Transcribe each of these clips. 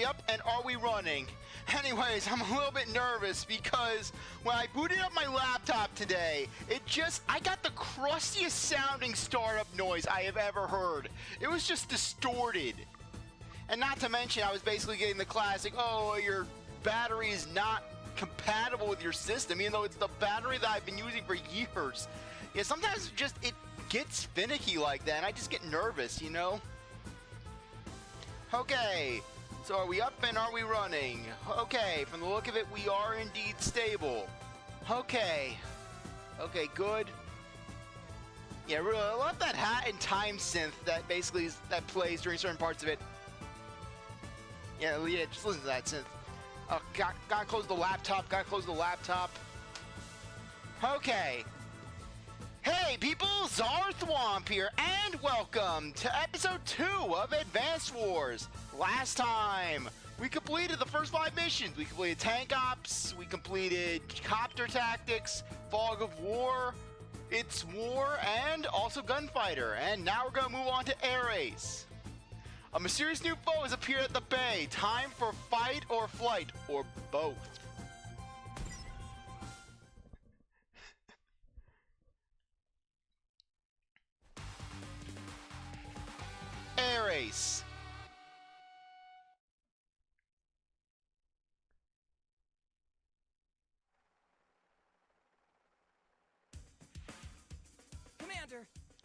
we up and are we running? Anyways, I'm a little bit nervous because when I booted up my laptop today, I got the crustiest sounding startup noise I have ever heard. It was just distorted. And not to mention, I was basically getting the classic, oh, your battery is not compatible with your system, even though it's the battery that I've been using for years. Yeah, sometimes it gets finicky like that, and I just get nervous, you know? Okay, so are we up and are we running? Okay, from the look of it, we are indeed stable. Okay, good. Yeah, really, I love that hat and time synth that basically that plays during certain parts of it. Yeah, just listen to that synth. Oh, gotta close the laptop, Okay. Hey people, CzarThwomp here, and welcome to episode 2 of Advanced Wars. Last time, we completed the first 5 missions. We completed Tank Ops, we completed Copter Tactics, Fog of War, It's War, and also Gunfighter. And now we're gonna move on to Air Ace. A mysterious new foe has appeared at the bay. Time for fight or flight, or both. Air Ace.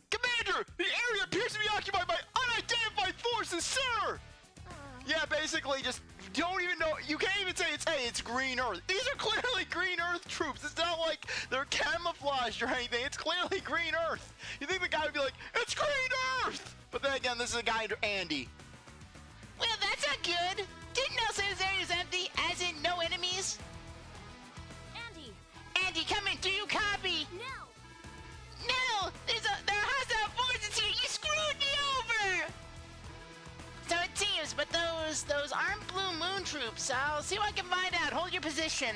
Commander! The area appears to be occupied by unidentified forces, sir! Yeah, basically just don't even know. You can't even say it's Green Earth. These are clearly Green Earth troops. It's not like they're camouflaged or anything. It's clearly Green Earth. You think the guy would be like, it's Green Earth! But then again, this is a guy named Andy. Well, that's not good. Didn't know this area is empty, as in no enemies? Andy, come in. Do you copy? No! There are hostile forces here! You screwed me over! So it seems, but those aren't Blue Moon troops. I'll see what I can find out. Hold your position.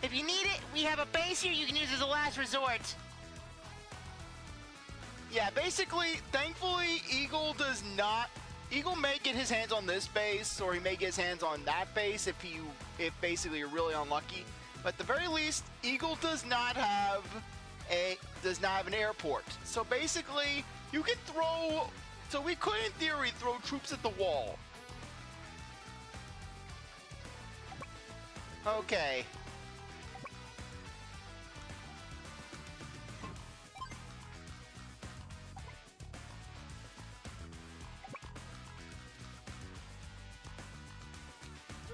If you need it, we have a base here you can use as a last resort. Yeah, basically, thankfully, Eagle may get his hands on this base, or he may get his hands on that base if basically you're really unlucky. But at the very least, Eagle does not have an airport. So basically, you can so we could, in theory, throw troops at the wall. Okay.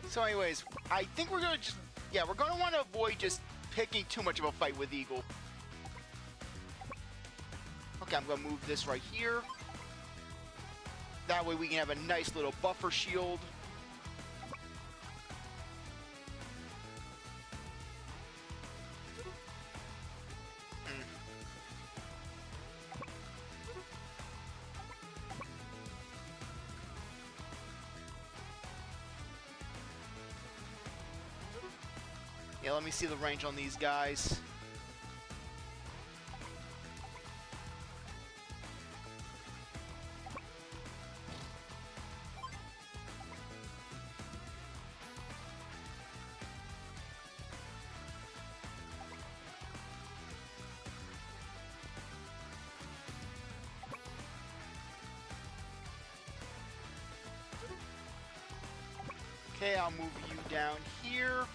So anyways, I think we're gonna we're gonna want to avoid just picking too much of a fight with Eagle. Okay, I'm gonna move this right here. That way we can have a nice little buffer shield. Yeah, let me see the range on these guys. Okay, I'll move you down here.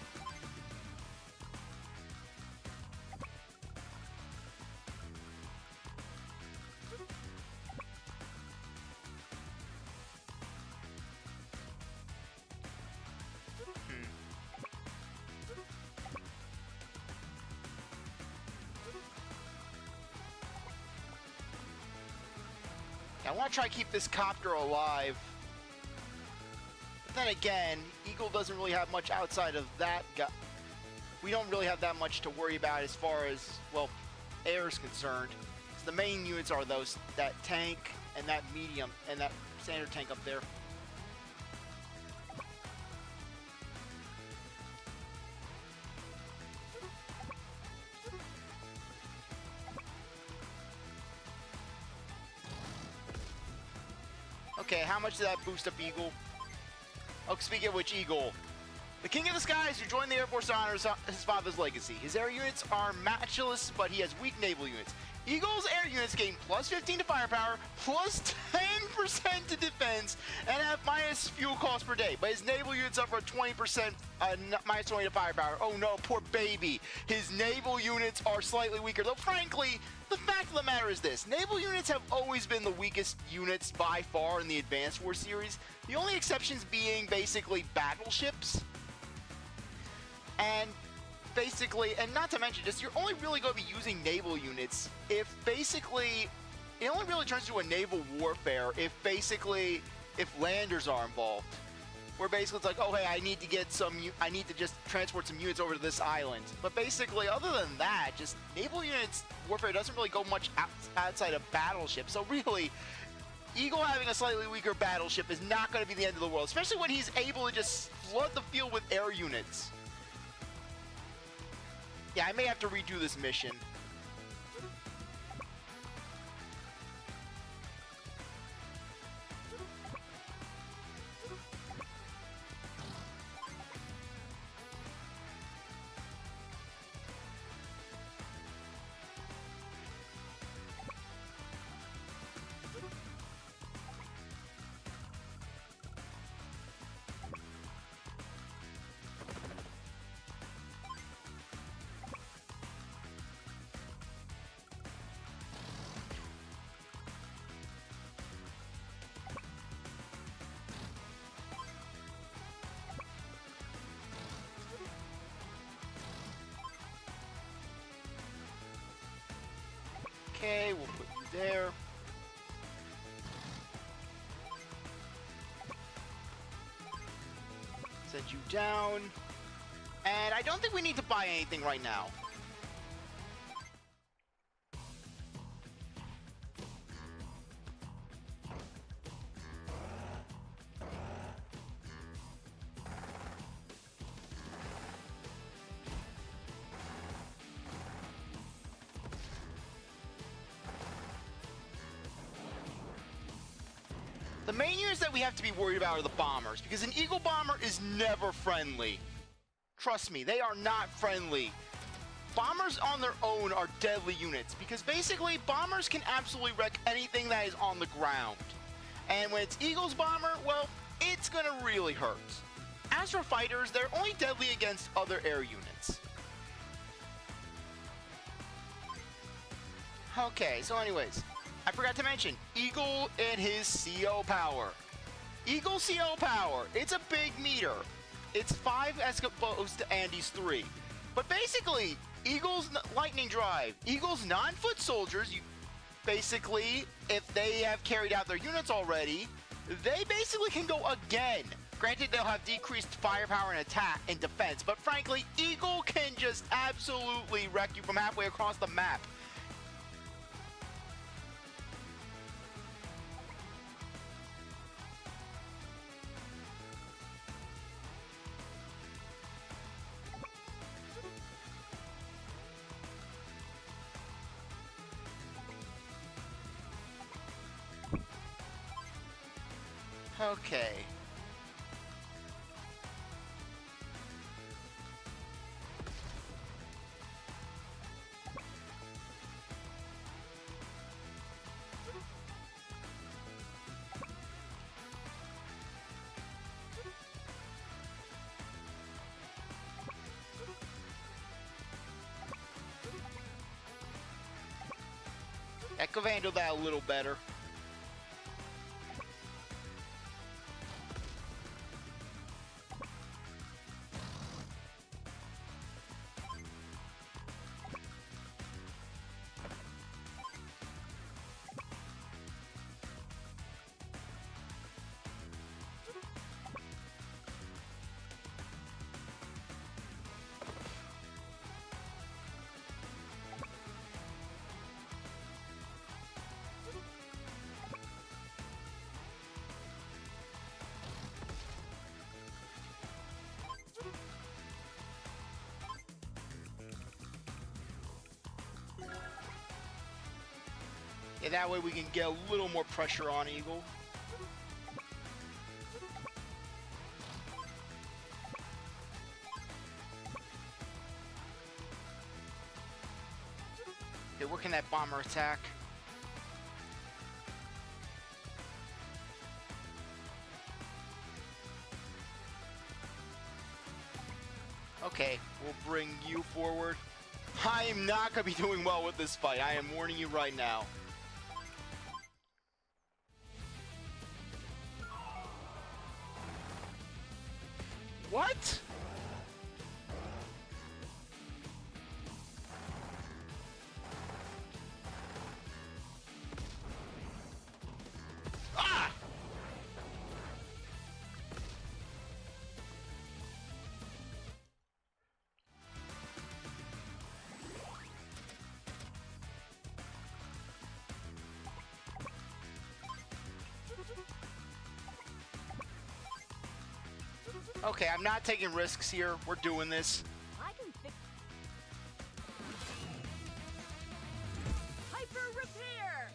I want to try to keep this copter alive. But then again, Eagle doesn't really have much outside of that guy. We don't really have that much to worry about as far as, well, air is concerned. So the main units are that tank and that medium and that standard tank up there. Okay, how much did that boost up Eagle? Oh, speaking of which, Eagle. The King of the Skies who joined the Air Force to honor his father's legacy. His air units are matchless, but he has weak naval units. Eagle's air units gain plus 15 to firepower, plus 10% to defense, and have minus fuel cost per day. But his naval units suffer a 20%, minus 20 to firepower. Oh no, poor baby. His naval units are slightly weaker. Though frankly, the fact of the matter is this. Naval units have always been the weakest units by far in the Advanced War series. The only exceptions being basically battleships. And basically, and not to mention, just you're only really going to be using naval units if basically, it only really turns into a naval warfare if basically, if landers are involved. Where basically it's like, oh hey, I need to just transport some units over to this island. But basically, other than that, just naval units warfare doesn't really go much outside of battleships. So really, Eagle having a slightly weaker battleship is not going to be the end of the world, especially when he's able to just flood the field with air units. Yeah, I may have to redo this mission. Okay, we'll put you there. Send you down. And I don't think we need to buy anything right now. The main units that we have to be worried about are the bombers, because an Eagle bomber is never friendly. Trust me, they are not friendly. Bombers on their own are deadly units, because basically bombers can absolutely wreck anything that is on the ground. And when it's Eagle's bomber, well, it's gonna really hurt. As for fighters, they're only deadly against other air units. Okay, so anyways, I forgot to mention, Eagle and his CO power. Eagle CO power, it's a big meter. It's 5 as opposed to Andy's 3. But basically, Eagle's lightning drive, Eagle's non-foot soldiers, basically, if they have carried out their units already, they basically can go again. Granted, they'll have decreased firepower and attack and defense, but frankly, Eagle can just absolutely wreck you from halfway across the map. Okay. I could have handled that a little better. Yeah, that way we can get a little more pressure on Eagle. Okay, where can that bomber attack? Okay, we'll bring you forward. I am not going to be doing well with this fight. I am warning you right now. What? Ah! Okay, I'm not taking risks here. We're doing this. I can fix hyper repair.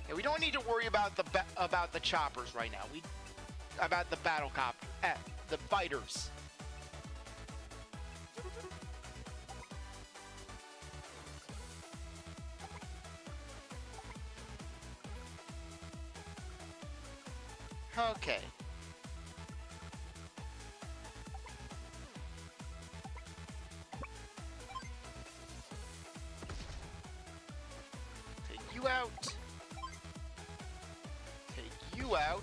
Yeah, we don't need to worry about the choppers right now. About the battle copter, the fighters. Okay. Take you out. Take you out.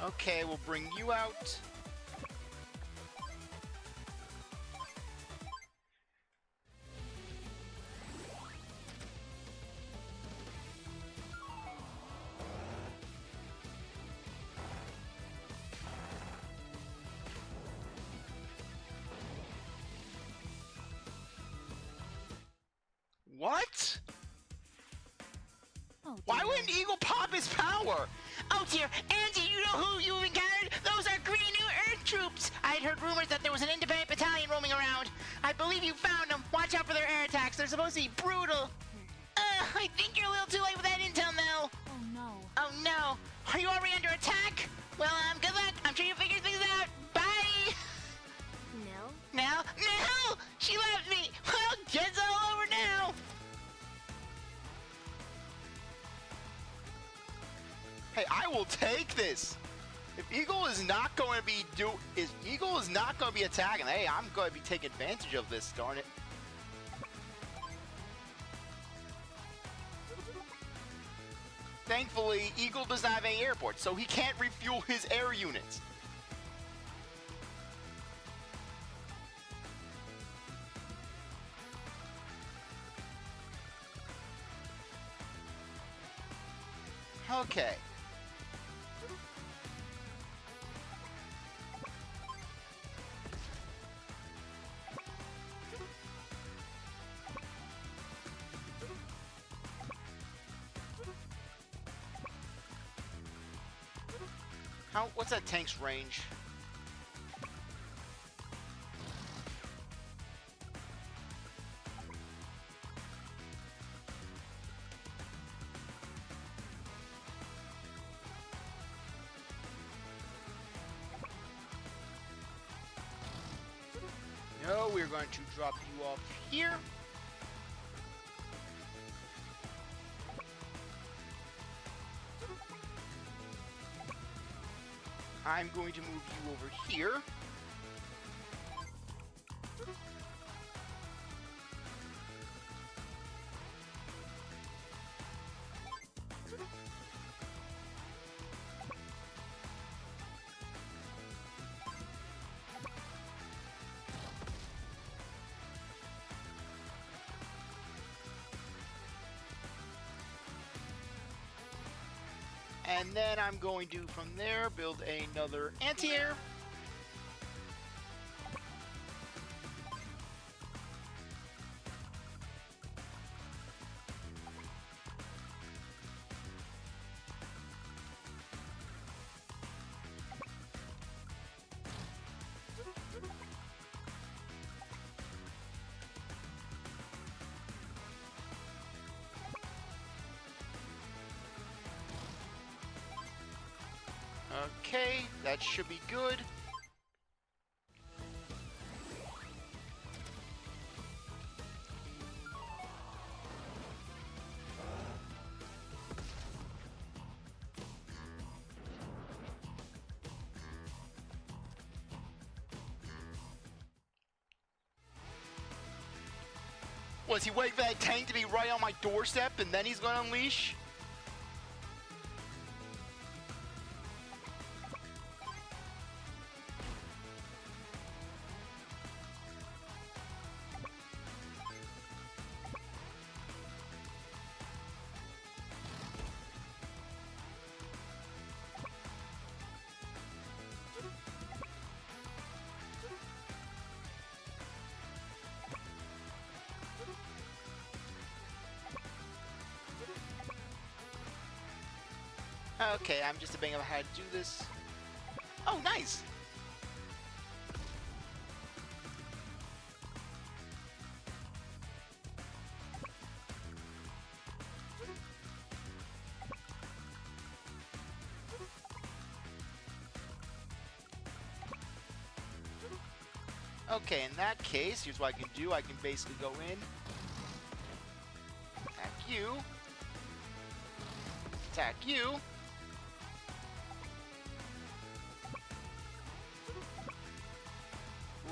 Okay, we'll bring you out. What? Oh, Why dear. wouldn't Eagle pop his power? Oh dear, Angie, you know who you've encountered? Those are green new Earth troops. I had heard rumors that there was an independent battalion roaming around. I believe you found them. Watch out for their air attacks. They're supposed to be brutal. I think you're a little too late with that intel, Nell. Oh no. Oh no. Are you already under attack? Well, good luck. I'm sure you'll figure things out. Bye. No. Nell? Nell! She left me. Well, it's all over now. Hey, I will take this. If Eagle is not going to be Eagle is not going to be attacking. Hey, I'm going to be taking advantage of this. Darn it. Thankfully, Eagle does not have any airports, so he can't refuel his air units. Okay. What's that tank's range? we're going to drop you off here. I'm going to move you over here. And then I'm going to, from there, build another anti-air. Okay, that should be good. Was he waiting for that tank to be right on my doorstep and then he's going to unleash? Okay, I'm just debating about how to do this. Oh, nice! Okay, in that case, here's what I can do. I can basically go in, attack you, attack you,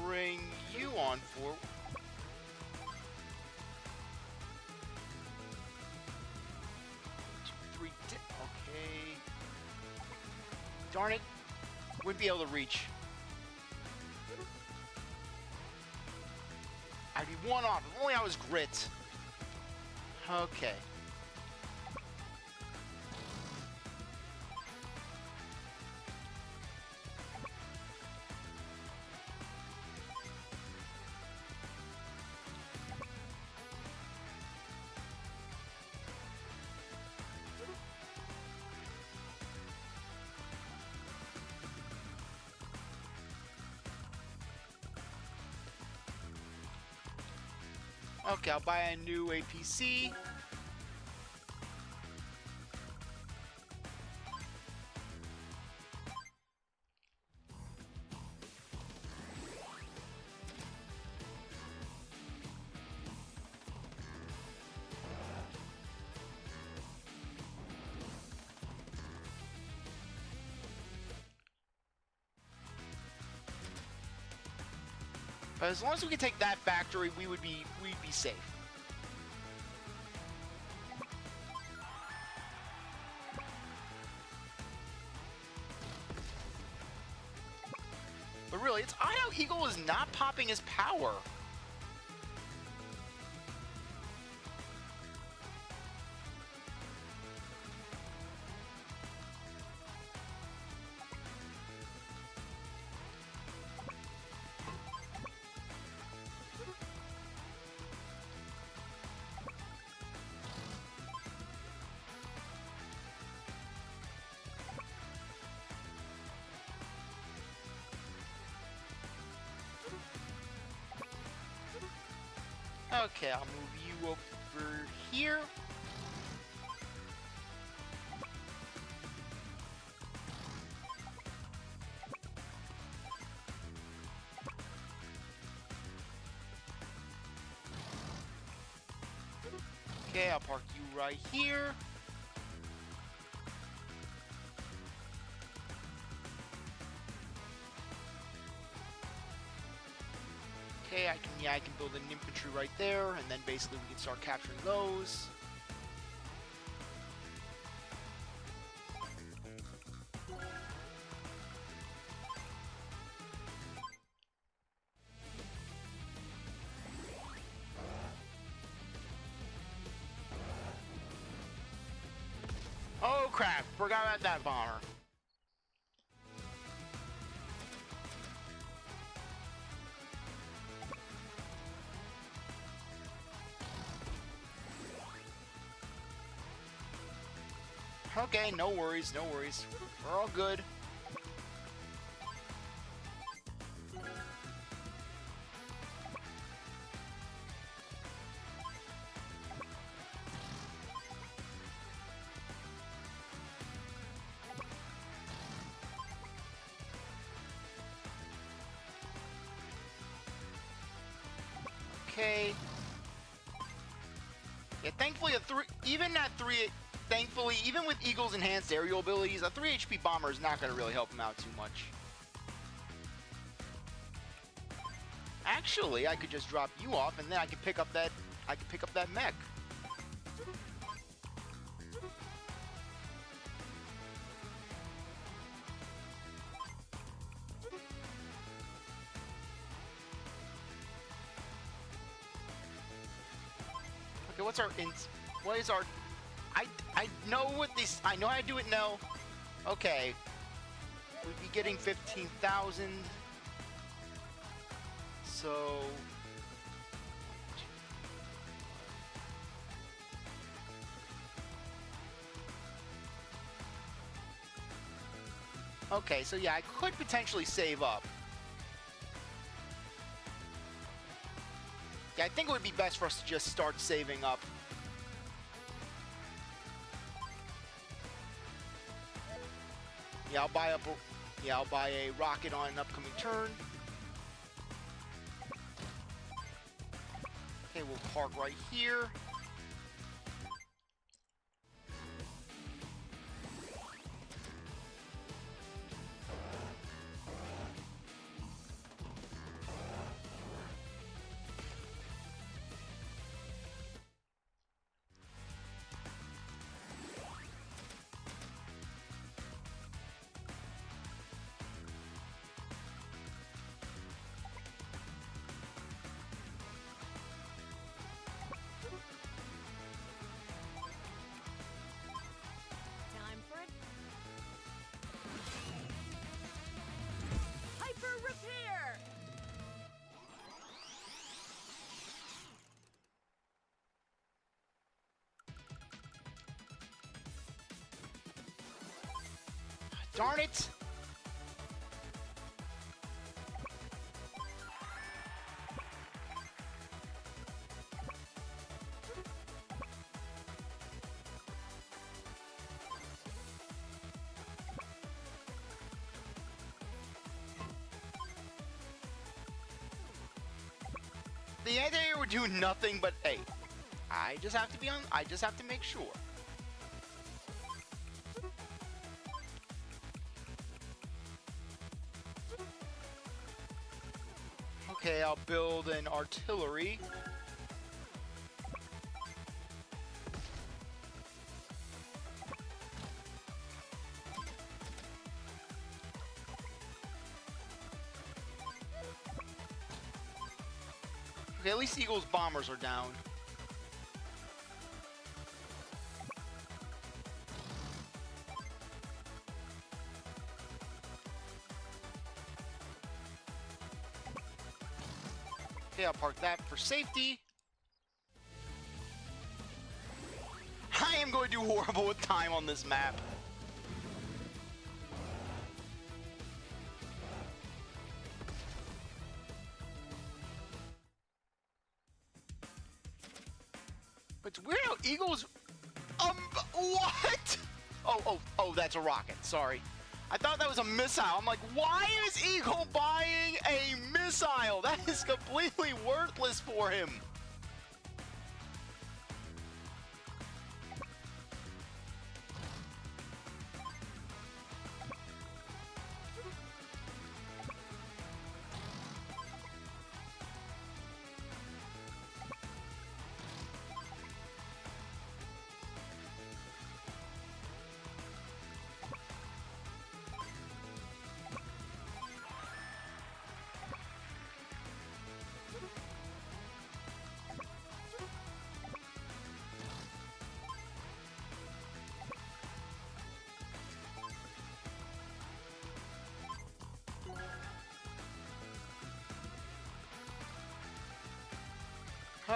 bring you on for. Okay. Darn it. Wouldn't be able to reach. I'd be one off. If only I was grit. Okay. Okay, I'll buy a new APC. But as long as we can take that factory, we'd be safe. But really, it's odd how Eagle is not popping his power. Okay, I'll move you over here. Okay, I'll park you right here. Okay, I can build an infantry right there, and then basically we can start capturing those. Oh crap, forgot about that bomber. Okay, no worries, no worries. We're all good. Okay. Yeah, thankfully thankfully, even with Eagle's enhanced aerial abilities, a 3 HP bomber is not going to really help him out too much. Actually, I could just drop you off, and then I could pick up that mech. Okay, what is our I know what this I know how to do it now. Okay. We'd be getting 15,000. So okay, so yeah, I could potentially save up. Yeah, I think it would be best for us to just start saving up. Yeah, I'll buy a rocket on an upcoming turn. Okay, we'll park right here. Time for it. Hyper repair. Darn it! The idea here would do nothing but hey, I just have to make sure. Okay, I'll build an artillery. Okay, at least Eagle's bombers are down. Okay, I'll park that for safety. I am going to do horrible with time on this map. But it's weird how Eagles... what? Oh, that's a rocket. Sorry. I thought that was a missile. I'm like, why is Eagle buying a missile? That is completely worthless for him.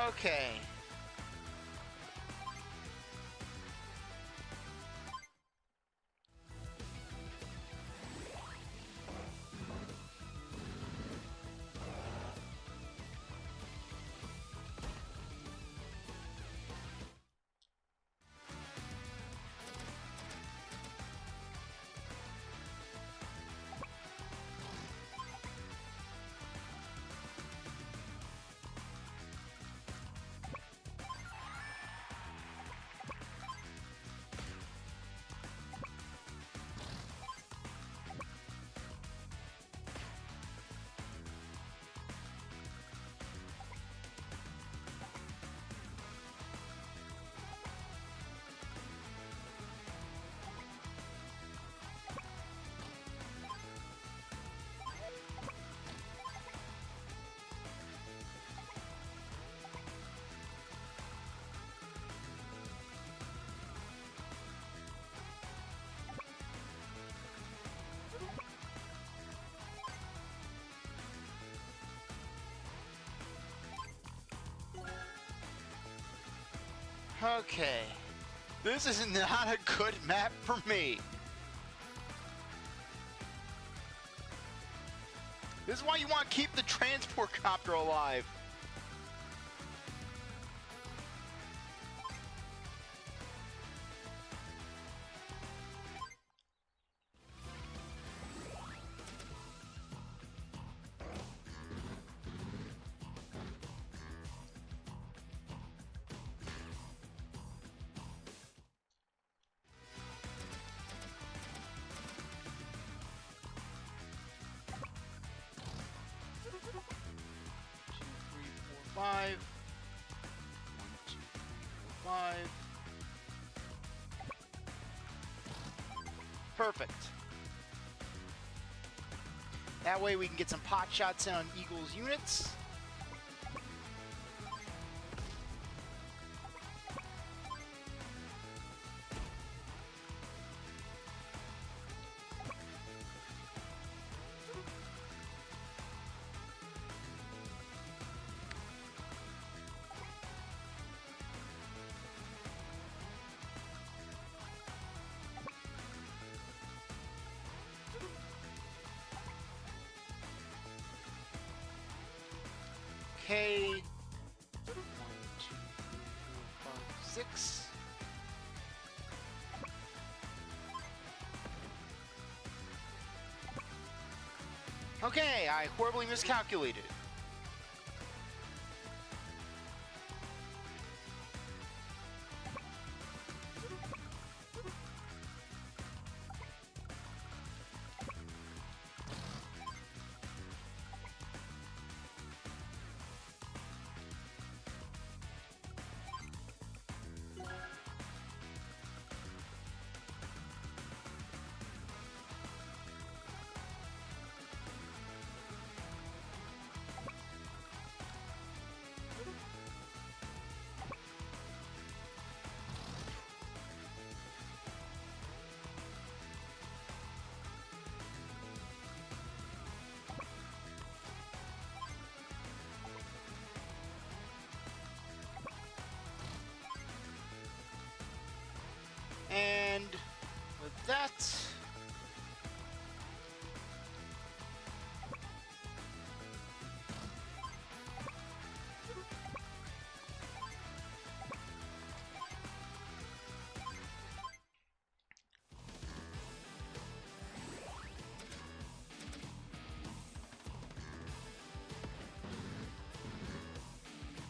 Okay. Okay. This is not a good map for me. This is why you want to keep the transport copter alive. Five. 1, 2, 3, 4, 5. Perfect. That way we can get some pot shots on Eagle's units. Okay. 1, 2, 3, 4, 5, 6. Okay, I horribly miscalculated. And with that,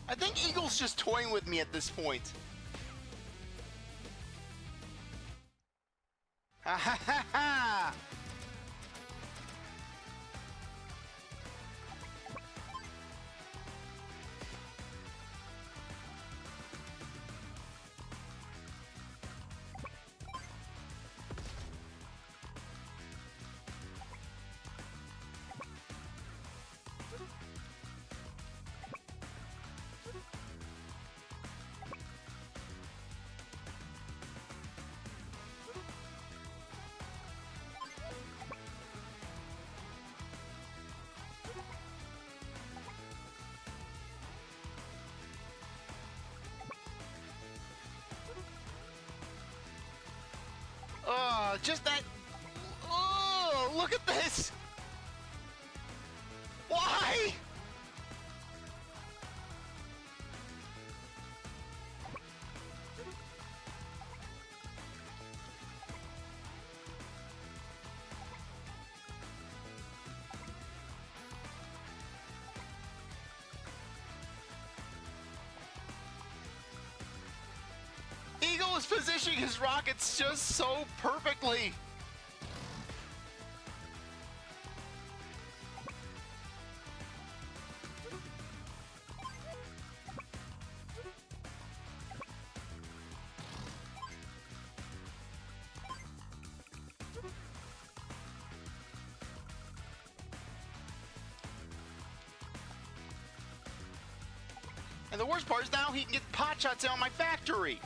I think Eagle's just toying with me at this point. Ha ha ha ha! Just that. Oh, look at this. Why? Eagle is positioning his rockets just so perfectly. And the worst part is now he can get pot shots in on my factory.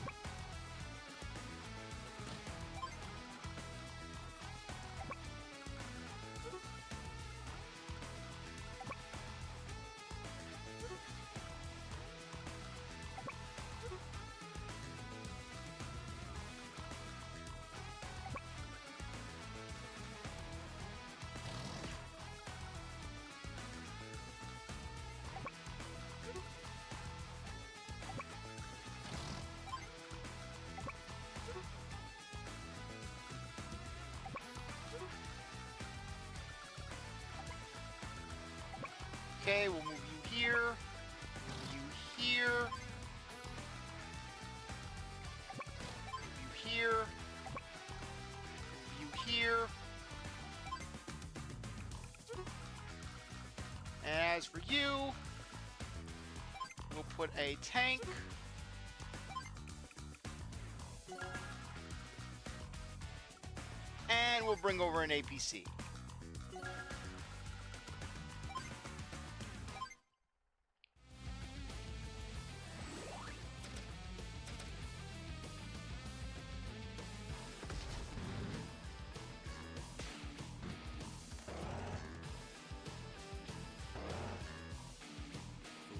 Okay, we'll move you here, move you here, move you here, move you here. And as for you, we'll put a tank. And we'll bring over an APC.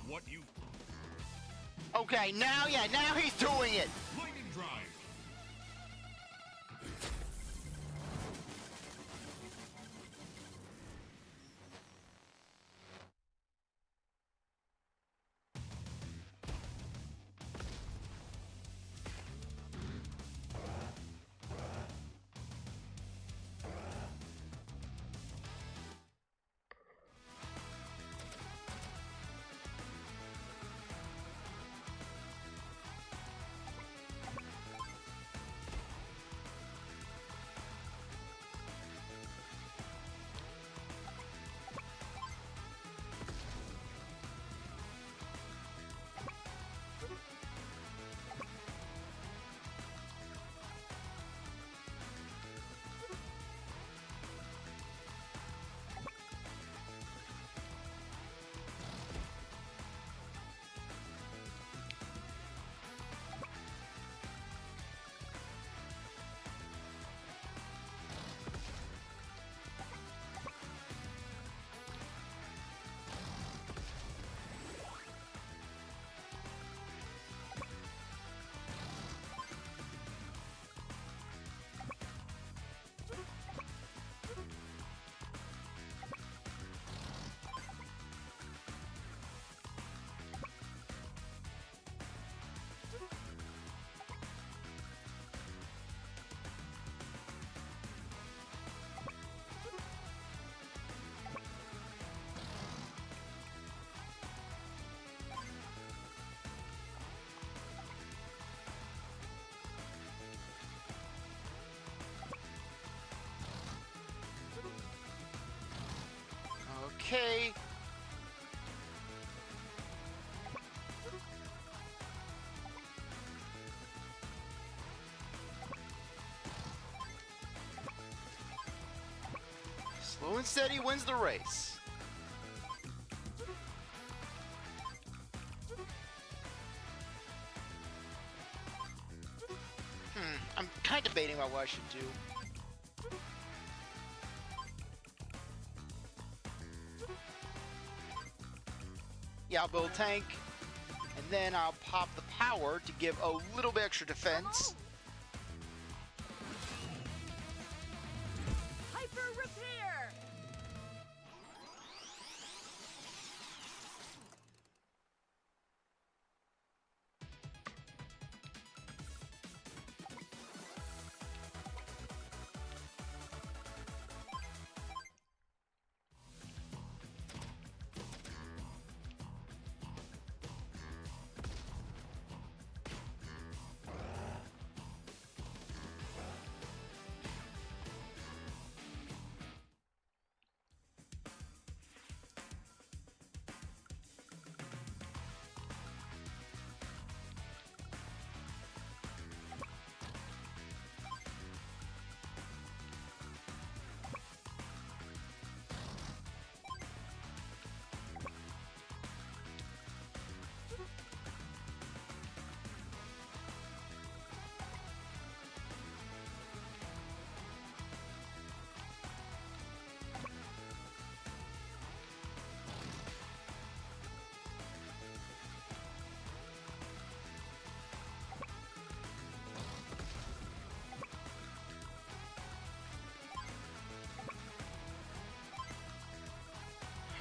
What you Okay, now he's doing it. lightning drive. Okay. Slow and steady wins the race. I'm kind of debating about what I should do. Yeah, I'll build a tank, and then I'll pop the power to give a little bit extra defense.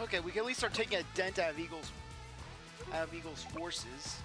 Okay, we can at least start taking a dent out of Eagle's forces.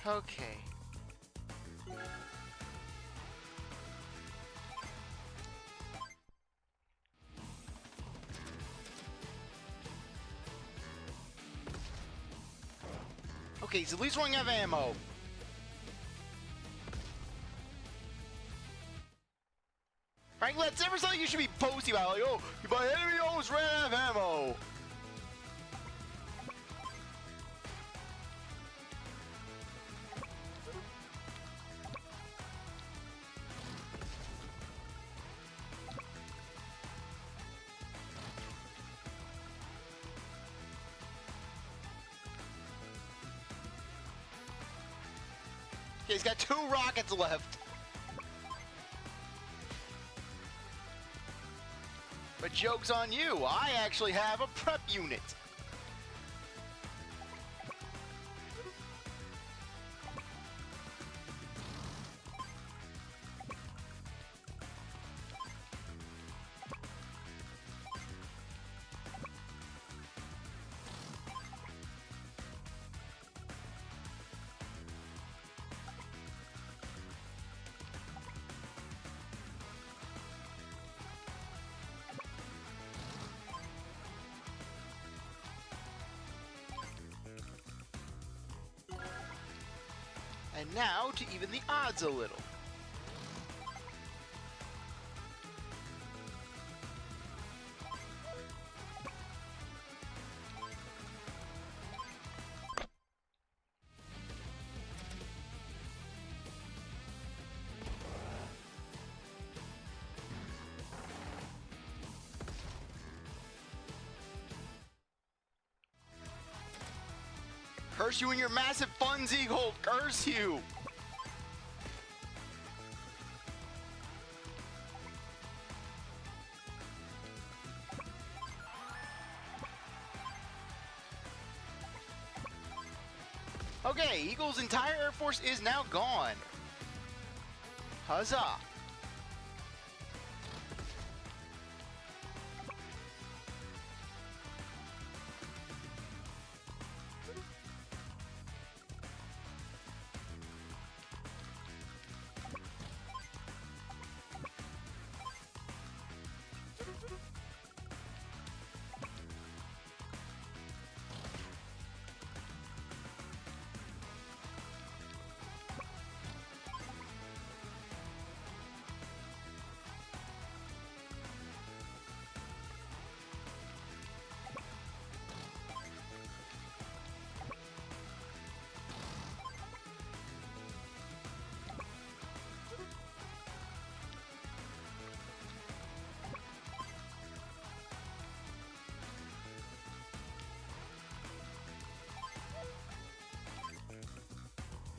Okay. Okay, he's at least running out of ammo. Frankly, that's never something you should be boasting about. Like, oh, my enemy almost ran out of ammo. Okay, he's got 2 rockets left. But joke's on you, I actually have a prep unit. And now to even the odds a little. Curse you and your massive funds, Eagle! Curse you! Okay, Eagle's entire Air Force is now gone. Huzzah!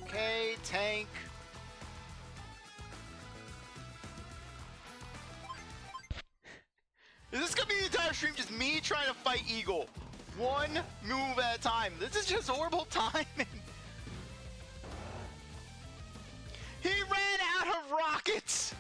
Okay, tank. Is this gonna be the entire stream just me trying to fight Eagle? One move at a time. This is just horrible timing. He ran out of rockets.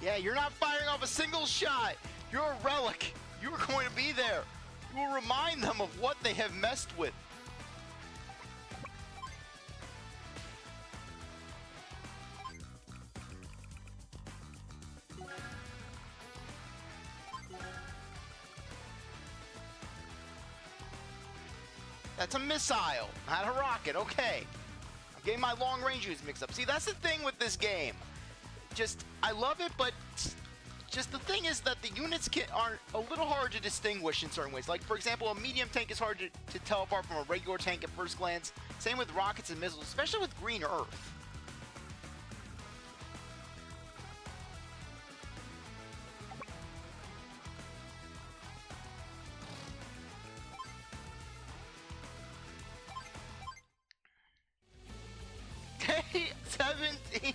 Yeah, you're not firing off a single shot. You're a relic. You are going to be there. You will remind them of what they have messed with. That's a missile, not a rocket. Okay. I'm getting my long range use mixed up. See, that's the thing with this game. Just, I love it, but just the thing is that the units are a little hard to distinguish in certain ways. Like, for example, a medium tank is hard to tell apart from a regular tank at first glance. Same with rockets and missiles, especially with Green Earth. Day 17.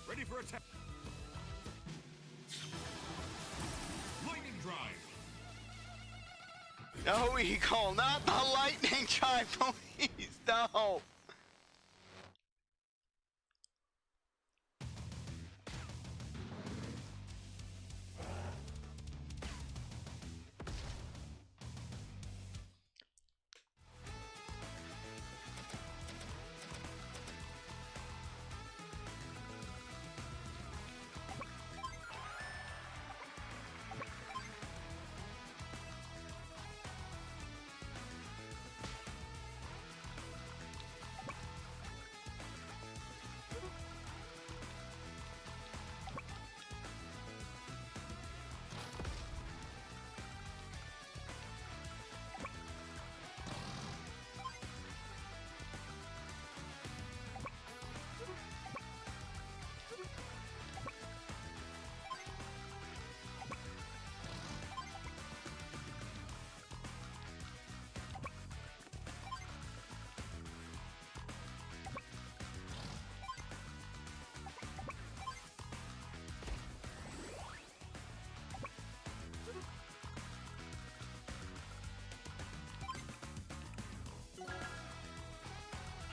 Ready for attack. Lightning drive. No, Eagle, not the lightning drive, please, no.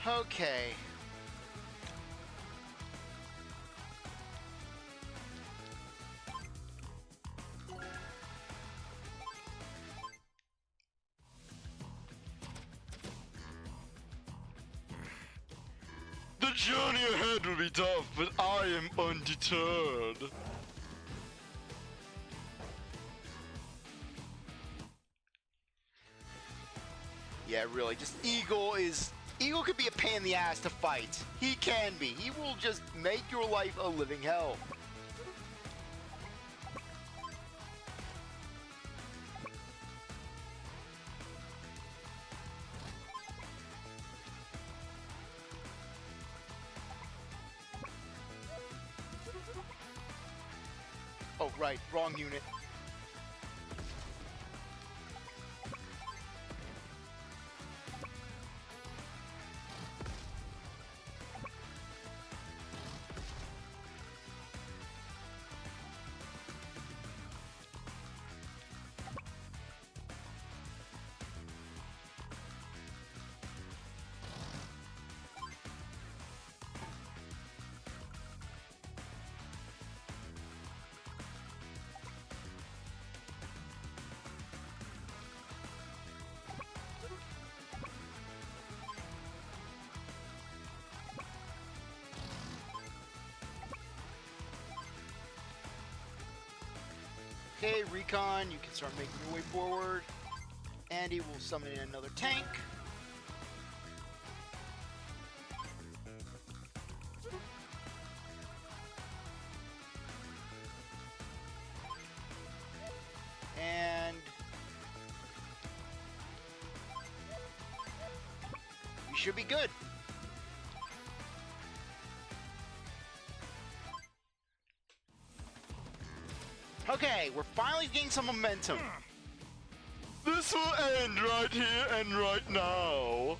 Okay. The journey ahead will be tough, but I am undeterred. Yeah, really, just Eagle could be a pain in the ass to fight. He can be. He will just make your life a living hell. Oh, right, wrong unit. Okay, Recon, you can start making your way forward. Andy will summon in another tank. And we should be good. Okay, we're finally getting some momentum. This will end right here and right now.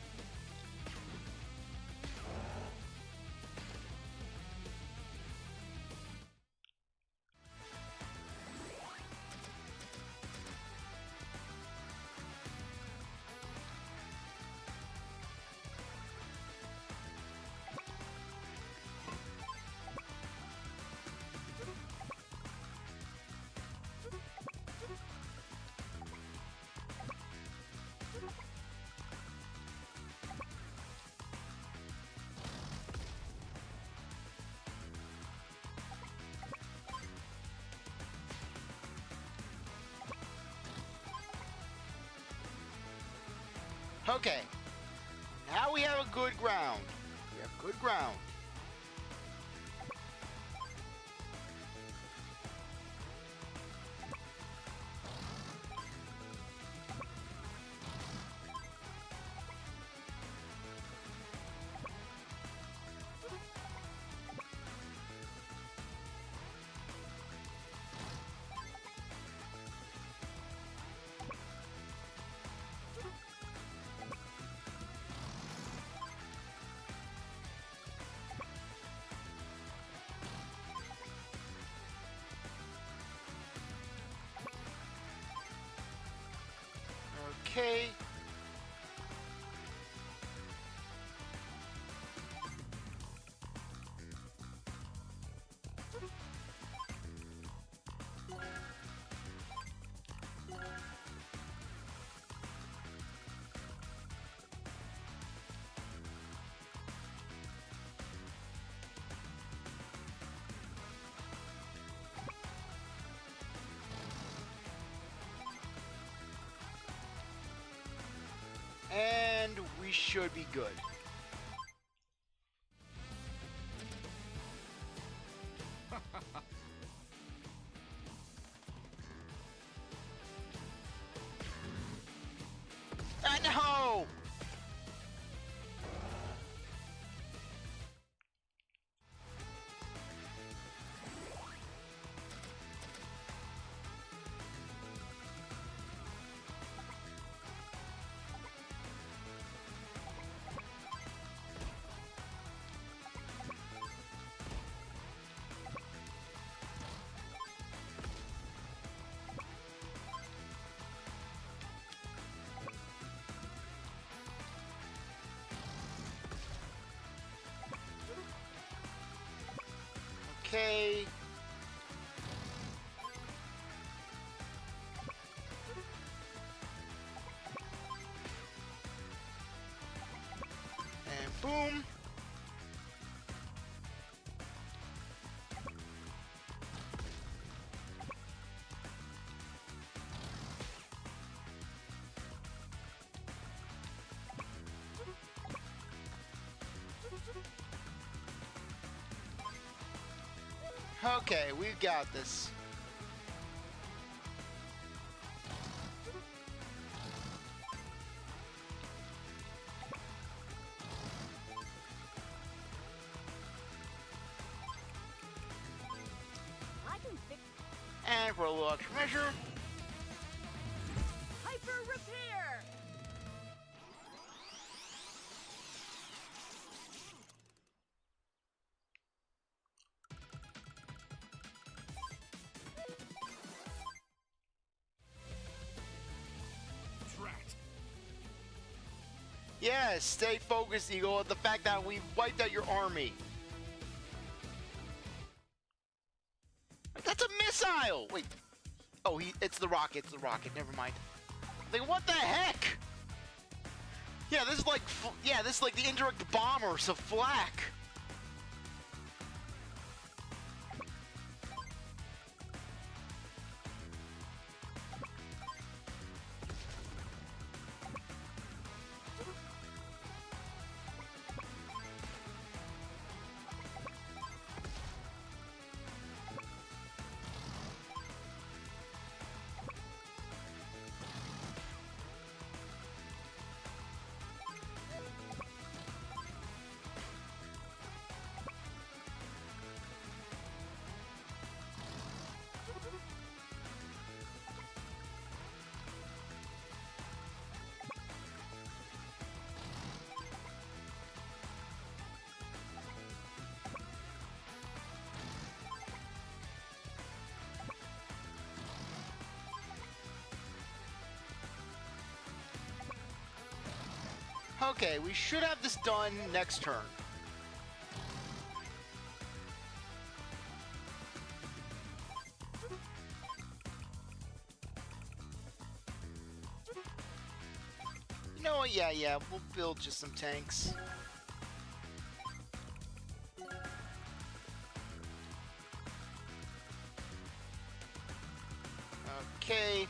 Okay. Now we have a good ground. We have good ground. Okay. And we should be good. No! Okay. And boom. Okay, we've got this. I can fix And for a little extra measure, hyper repair. Drat. yeah, stay focused, Eagle, on the fact that we wiped out your army. That's a missile! Wait. Oh, it's the rocket. It's the rocket. Never mind. Like, what the heck? Yeah, this is like, this is like the indirect bomber, so flak. Okay, we should have this done next turn. You know what? Yeah, we'll build just some tanks. Okay.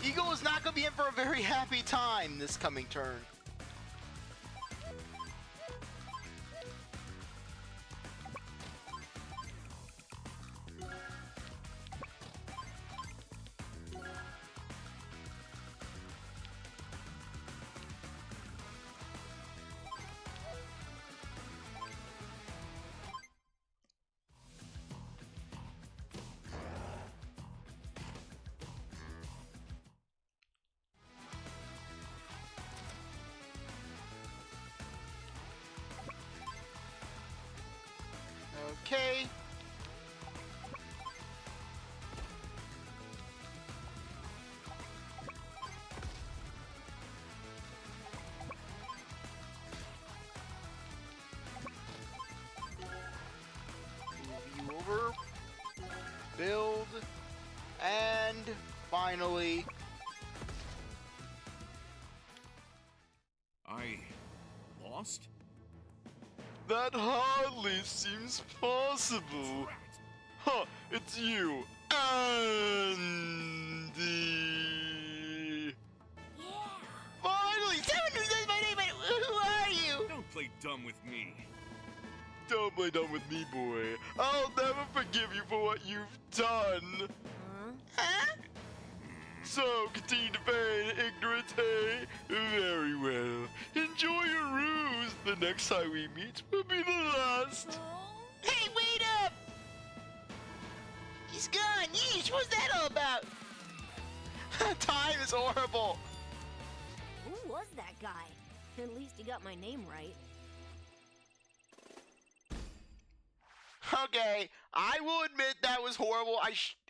Eagle is not going to be in for a very happy time this coming turn. Okay. Move you over. Build. And finally. I lost? That hardly seems possible. Drat. Huh, it's you, Andy. Yeah. Finally! Someone who says my name, but who are you? Don't play dumb with me. Don't play dumb with me, boy. I'll never forgive you for what you've done. Huh? So, continue to feign ignorance, hey? Very well. Enjoy your ruse. The next time we meet will be the last. Hey, wait up! He's gone. Yeesh, what's that all about? Time is horrible. Who was that guy? At least he got my name right. Okay, I will admit that was horrible.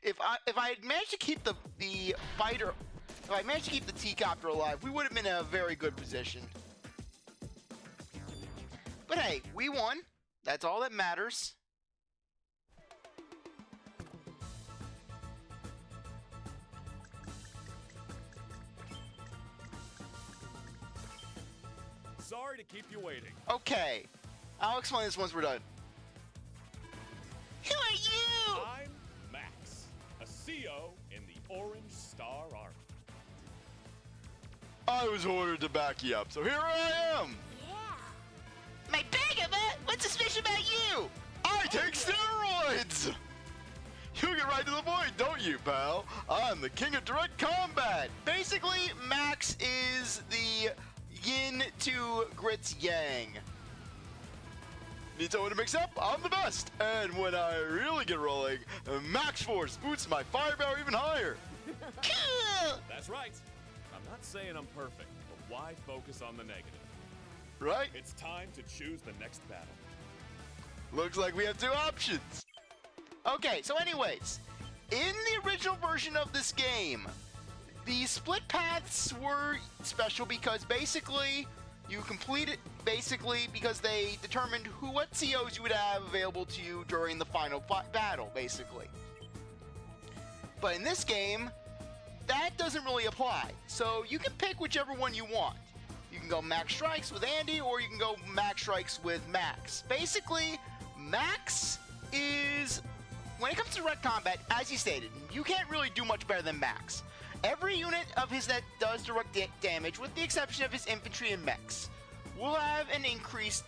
If I had managed to keep the fighter, if I managed to keep the t-copter alive, we would have been in a very good position. But hey, we won. That's all that matters. Sorry to keep you waiting. Okay, I'll explain this once we're done. Who are you? I'm Max, a CO in the Orange Star Army. I was ordered to back you up, so here I am. Yeah. My backup, huh? What's so special about you? I take steroids! You get right to the point, don't you, pal? I'm the king of direct combat. Basically, Max is the yin to Grit's yang. Need someone to mix up? I'm the best. And when I really get rolling, Max Force boosts my firepower even higher. Cool! That's right. I'm not saying I'm perfect, but why focus on the negative? Right? It's time to choose the next battle. Looks like we have two options. Okay, so anyways, in the original version of this game, the split paths were special because basically you complete it because they determined what COs you would have available to you during the final battle, basically. But in this game, that doesn't really apply. So you can pick whichever one you want. You can go Max Strikes with Andy, or you can go Max Strikes with Max. Basically, Max is, when it comes to direct combat, as he stated, you can't really do much better than Max. Every unit of his that does direct damage, with the exception of his infantry and mechs, will have increased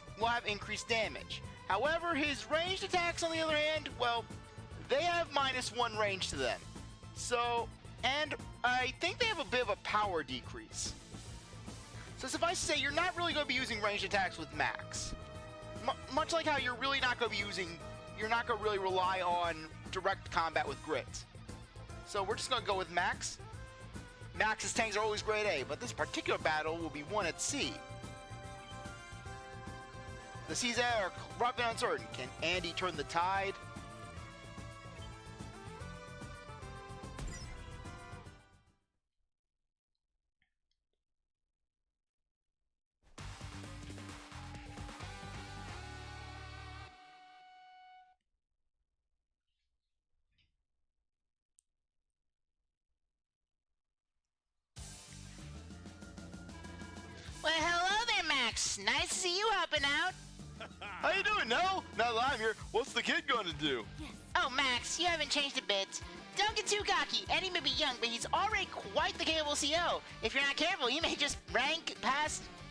damage. However, his ranged attacks, on the other hand, well, they have -1 range to them. So, and I think they have a bit of a power decrease. So suffice to say, you're not really going to be using ranged attacks with Max. Much like how you're really not going to be you're not going to really rely on direct combat with Grit. So we're just going to go with Max. Max's tanks are always grade A, but this particular battle will be won at sea. The seas are rough and uncertain. Can Andy turn the tide? Well, hello there, Max. Nice to see you helping out. How you doing, Nell? Now that I'm here, what's the kid gonna do? Oh, Max, you haven't changed a bit. Don't get too cocky. Eddie may be young, but he's already quite the capable CO. If you're not careful, he may just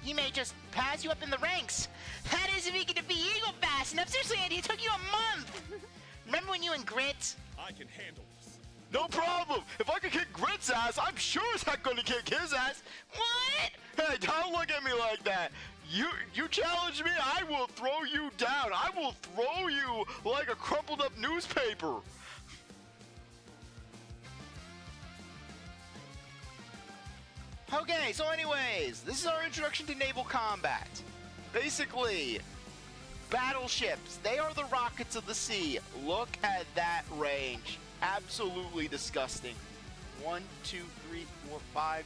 he may just pass you up in the ranks. That is if he can defeat Eagle fast enough. Seriously, Eddie, it took you a month. Remember when you and Grit? I can handle this. No problem. If I can kick Grit's ass, I'm sure as heck gonna kick his ass. What? Hey, don't look at me like that. You challenge me, I will throw you down. I will throw you like a crumpled up newspaper. Okay, so anyways, this is our introduction to naval combat. Basically, battleships, they are the rockets of the sea. Look at that range. Absolutely disgusting. 1, 2, 3, 4, 5.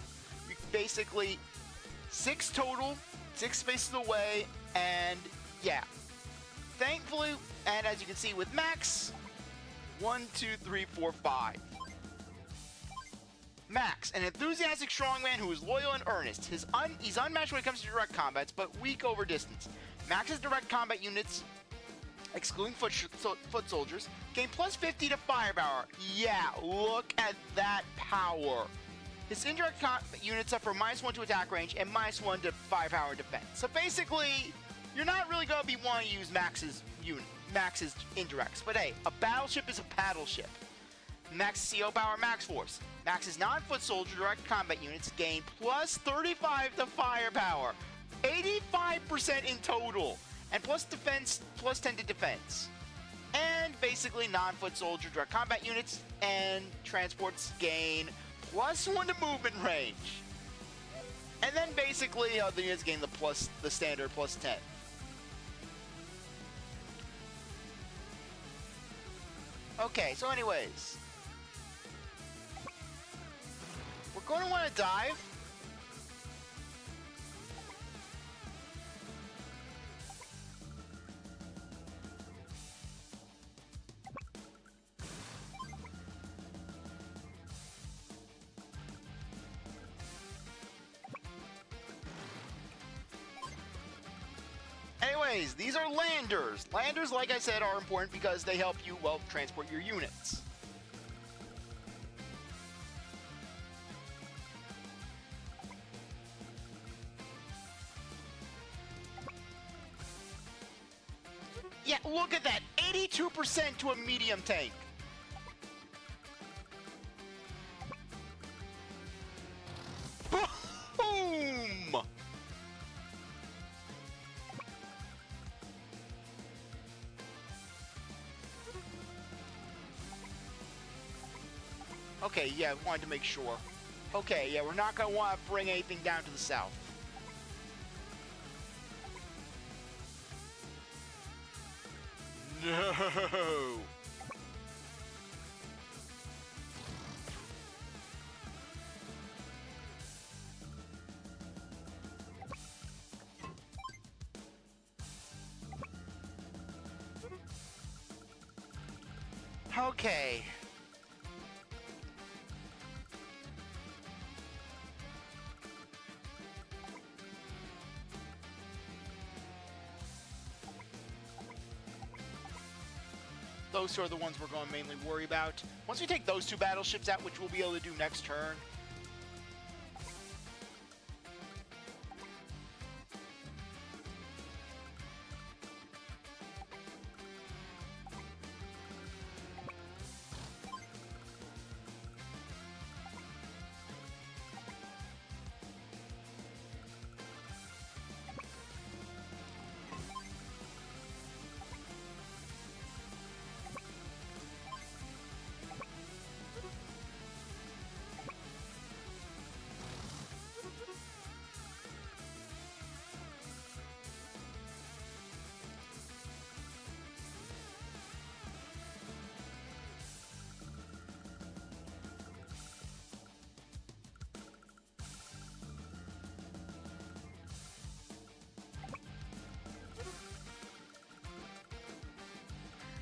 Basically, 6 total, 6 spaces away, and yeah. Thankfully, and as you can see with Max, 1, 2, 3, 4, 5. Max, an enthusiastic strongman who is loyal and earnest. He's unmatched when it comes to direct combats, but weak over distance. Max's direct combat units, excluding foot soldiers, gain plus 50 to firepower. Yeah, look at that power. His indirect combat units suffer -1 to attack range and -1 to firepower defense. So basically, you're not really going to be wanting to use Max's indirects. But hey, a battleship is a paddleship. Max CO power, max force. Max's non-foot soldier direct combat units gain plus 35 to firepower, 85% in total, and plus defense, plus 10 to defense. And basically non-foot soldier direct combat units and transports gain +1 to movement range. And then basically other units gain the standard plus 10. Okay, so anyways, we're going to want to dive. Anyways, these are landers. Landers, like I said, are important because they help you, well, transport your units. Yeah, look at that. 82% to a medium tank. Boom! Okay, yeah, wanted to make sure. Okay, yeah, we're not going to want to bring anything down to the south. No! Okay. Those two are the ones we're going to mainly worry about. Once we take those 2 battleships out, which we'll be able to do next turn.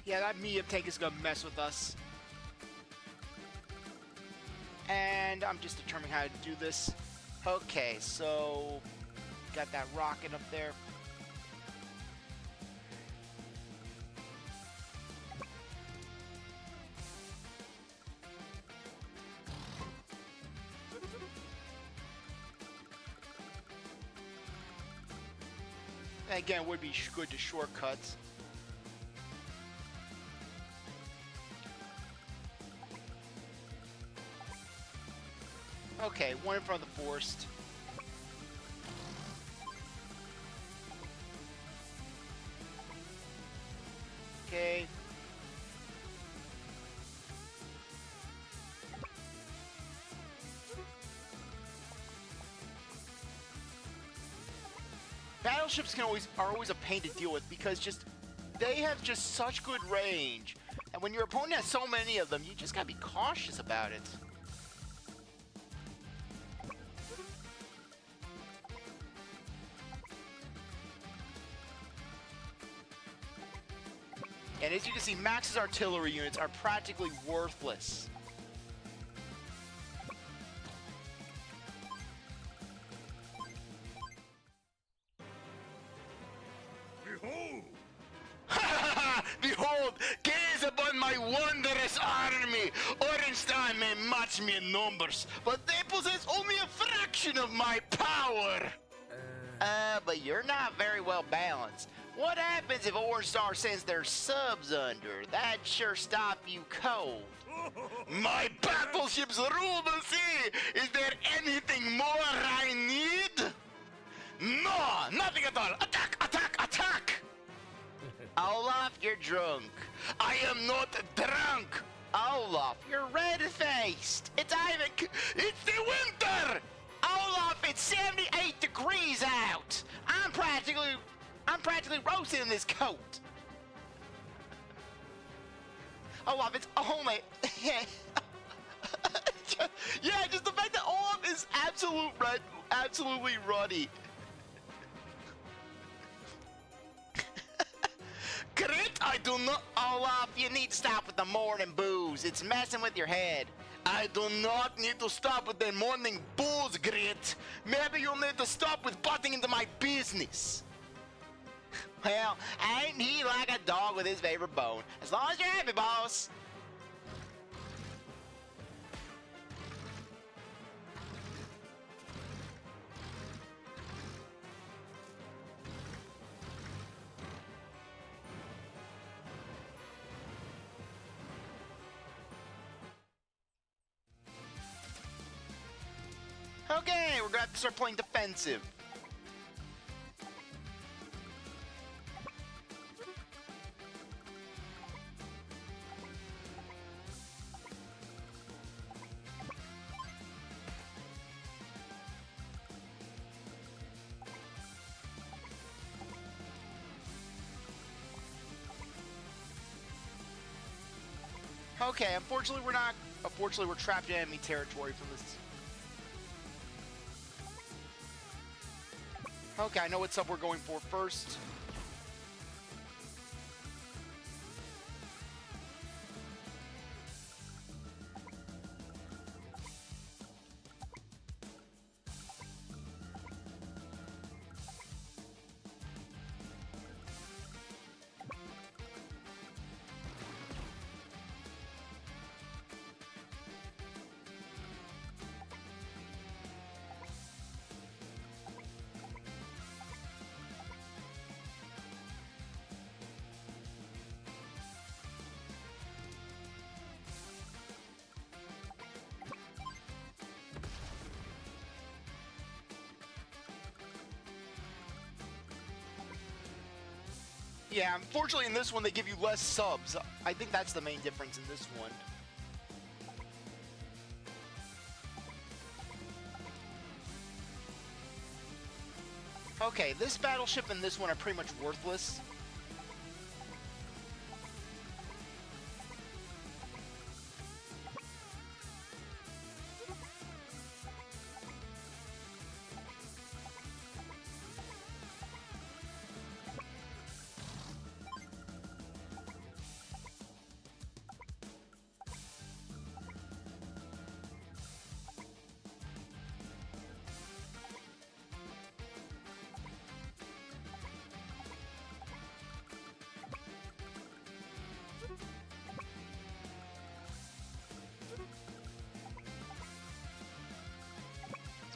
Yeah, that medium tank is going to mess with us. And I'm just determining how to do this. Okay, so got that rocket up there. Again, would be good to shortcuts. Okay, one in front of the forest. Okay. Battleships are always a pain to deal with because they have just such good range. And when your opponent has so many of them, you just gotta be cautious about it. And as you can see, Max's artillery units are practically worthless. Behold! Behold, gaze upon my wondrous army. Orenstein may match me in numbers, but they possess only a fraction of my power. But you're not very well balanced. What happens if Orstar sends their subs under? That'd sure stop you cold. My battleships rule the sea. Is there anything more I need? No, nothing at all. Attack, attack, attack! Olaf, you're drunk. I am not drunk. Olaf, you're red-faced. It's the winter. Olaf, it's 78 degrees out. I'm practically roasting in this coat. Olaf, it's only... yeah, just the fact that Olaf is absolutely ruddy. Grit, I do not... Olaf, you need to stop with the morning booze. It's messing with your head. I do not need to stop with the morning booze, Grit. Maybe you'll need to stop with butting into my business. Well, ain't he like a dog with his favorite bone? As long as you're happy, boss. Okay, we're gonna have to start playing defensive. Okay, unfortunately we're trapped in enemy territory from this. Okay, I know what sub we're going for first. Yeah, unfortunately in this one they give you less subs. I think that's the main difference in this one. Okay, this battleship and this one are pretty much worthless.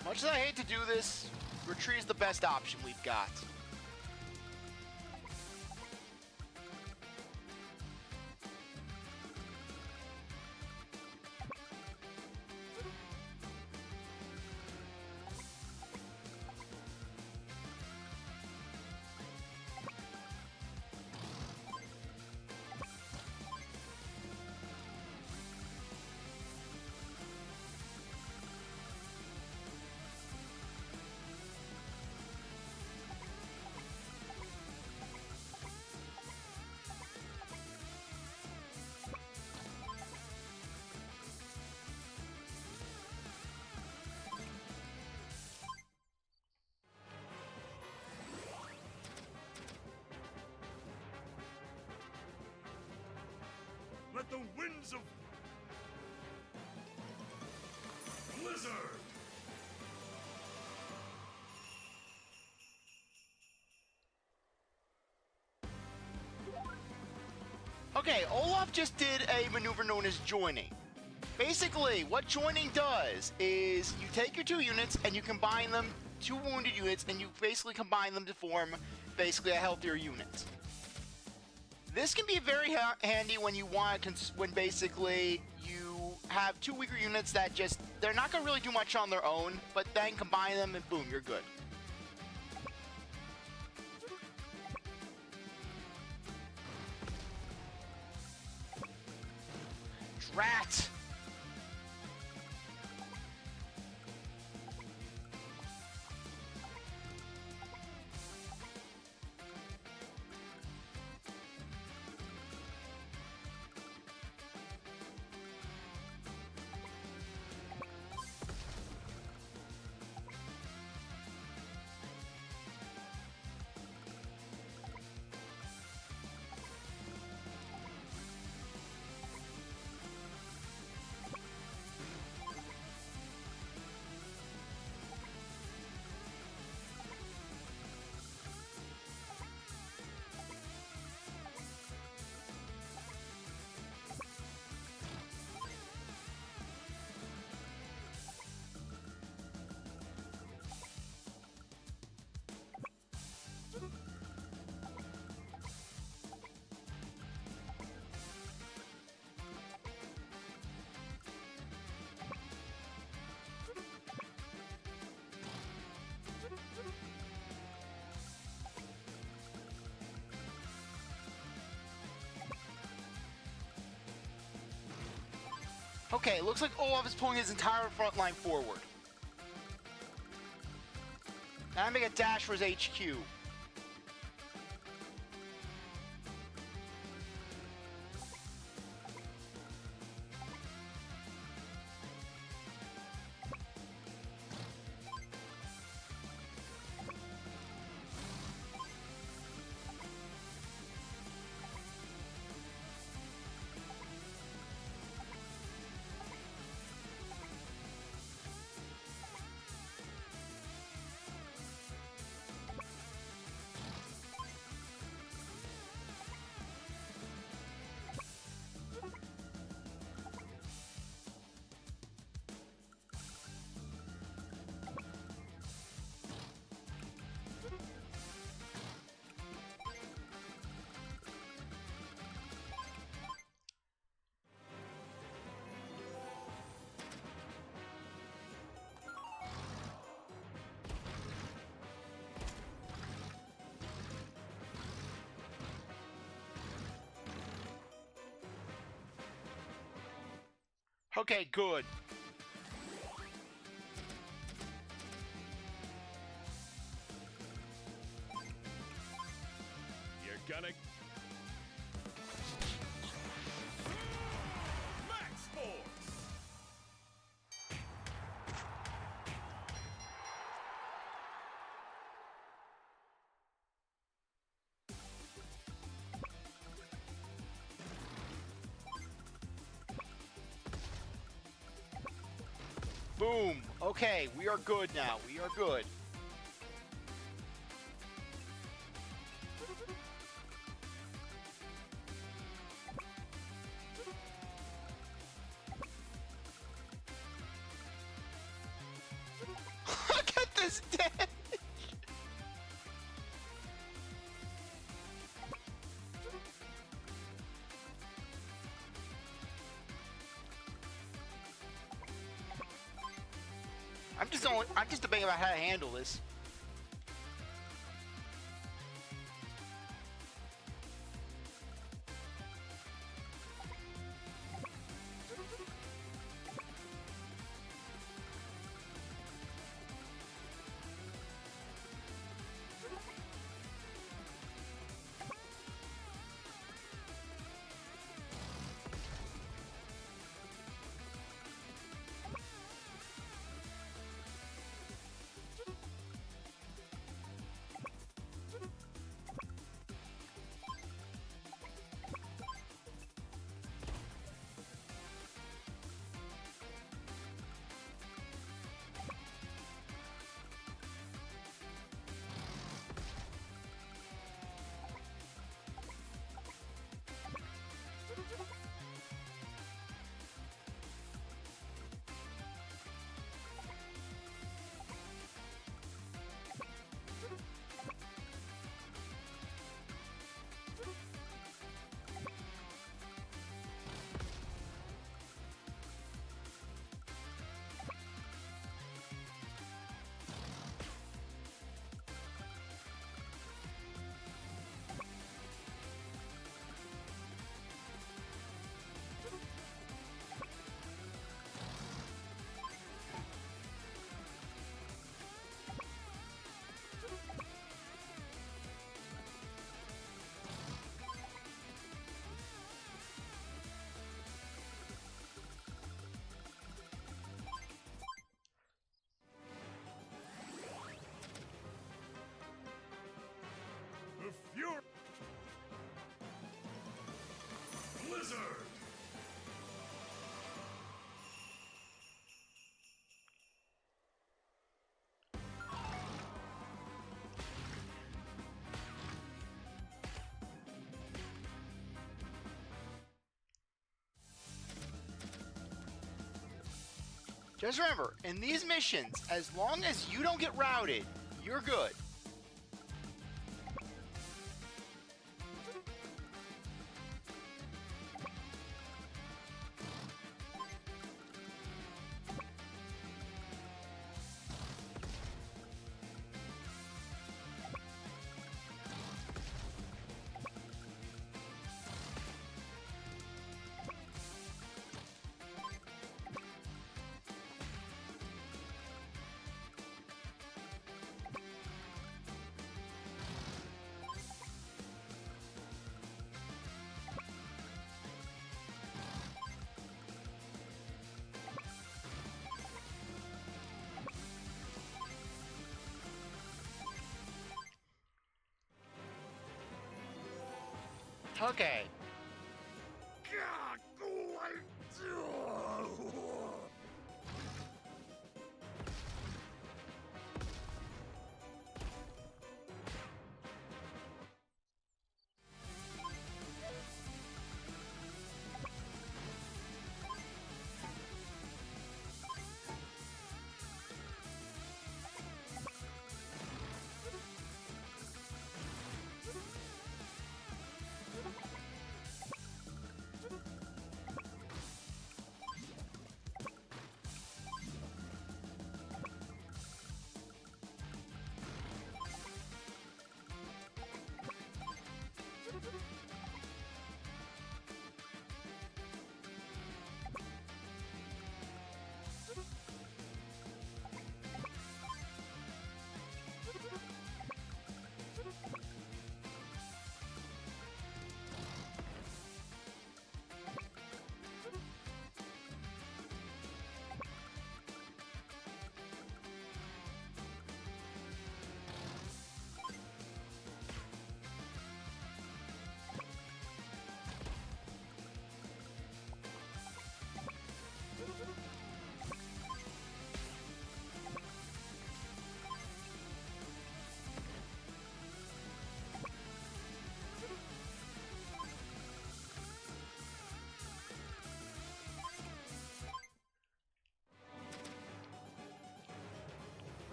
As much as I hate to do this, retreat is the best option we've got. the winds of blizzard. Okay, Olaf just did a maneuver known as joining. Basically, what joining does is you take your 2 units and you combine them, 2 wounded units, and you basically combine them to form basically a healthier unit. This can be very handy when you want when basically you have 2 weaker units that just, they're not going to really do much on their own, but then combine them and boom, you're good. Rat! Okay, looks like Olaf is pulling his entire front line forward. Now I make a dash for his HQ. Okay, good. You're gonna... Max Force! Boom. Okay, we are good now. We are good. Look at this damage! I'm just debating about how to handle this. Just remember, in these missions, as long as you don't get routed, you're good. Okay.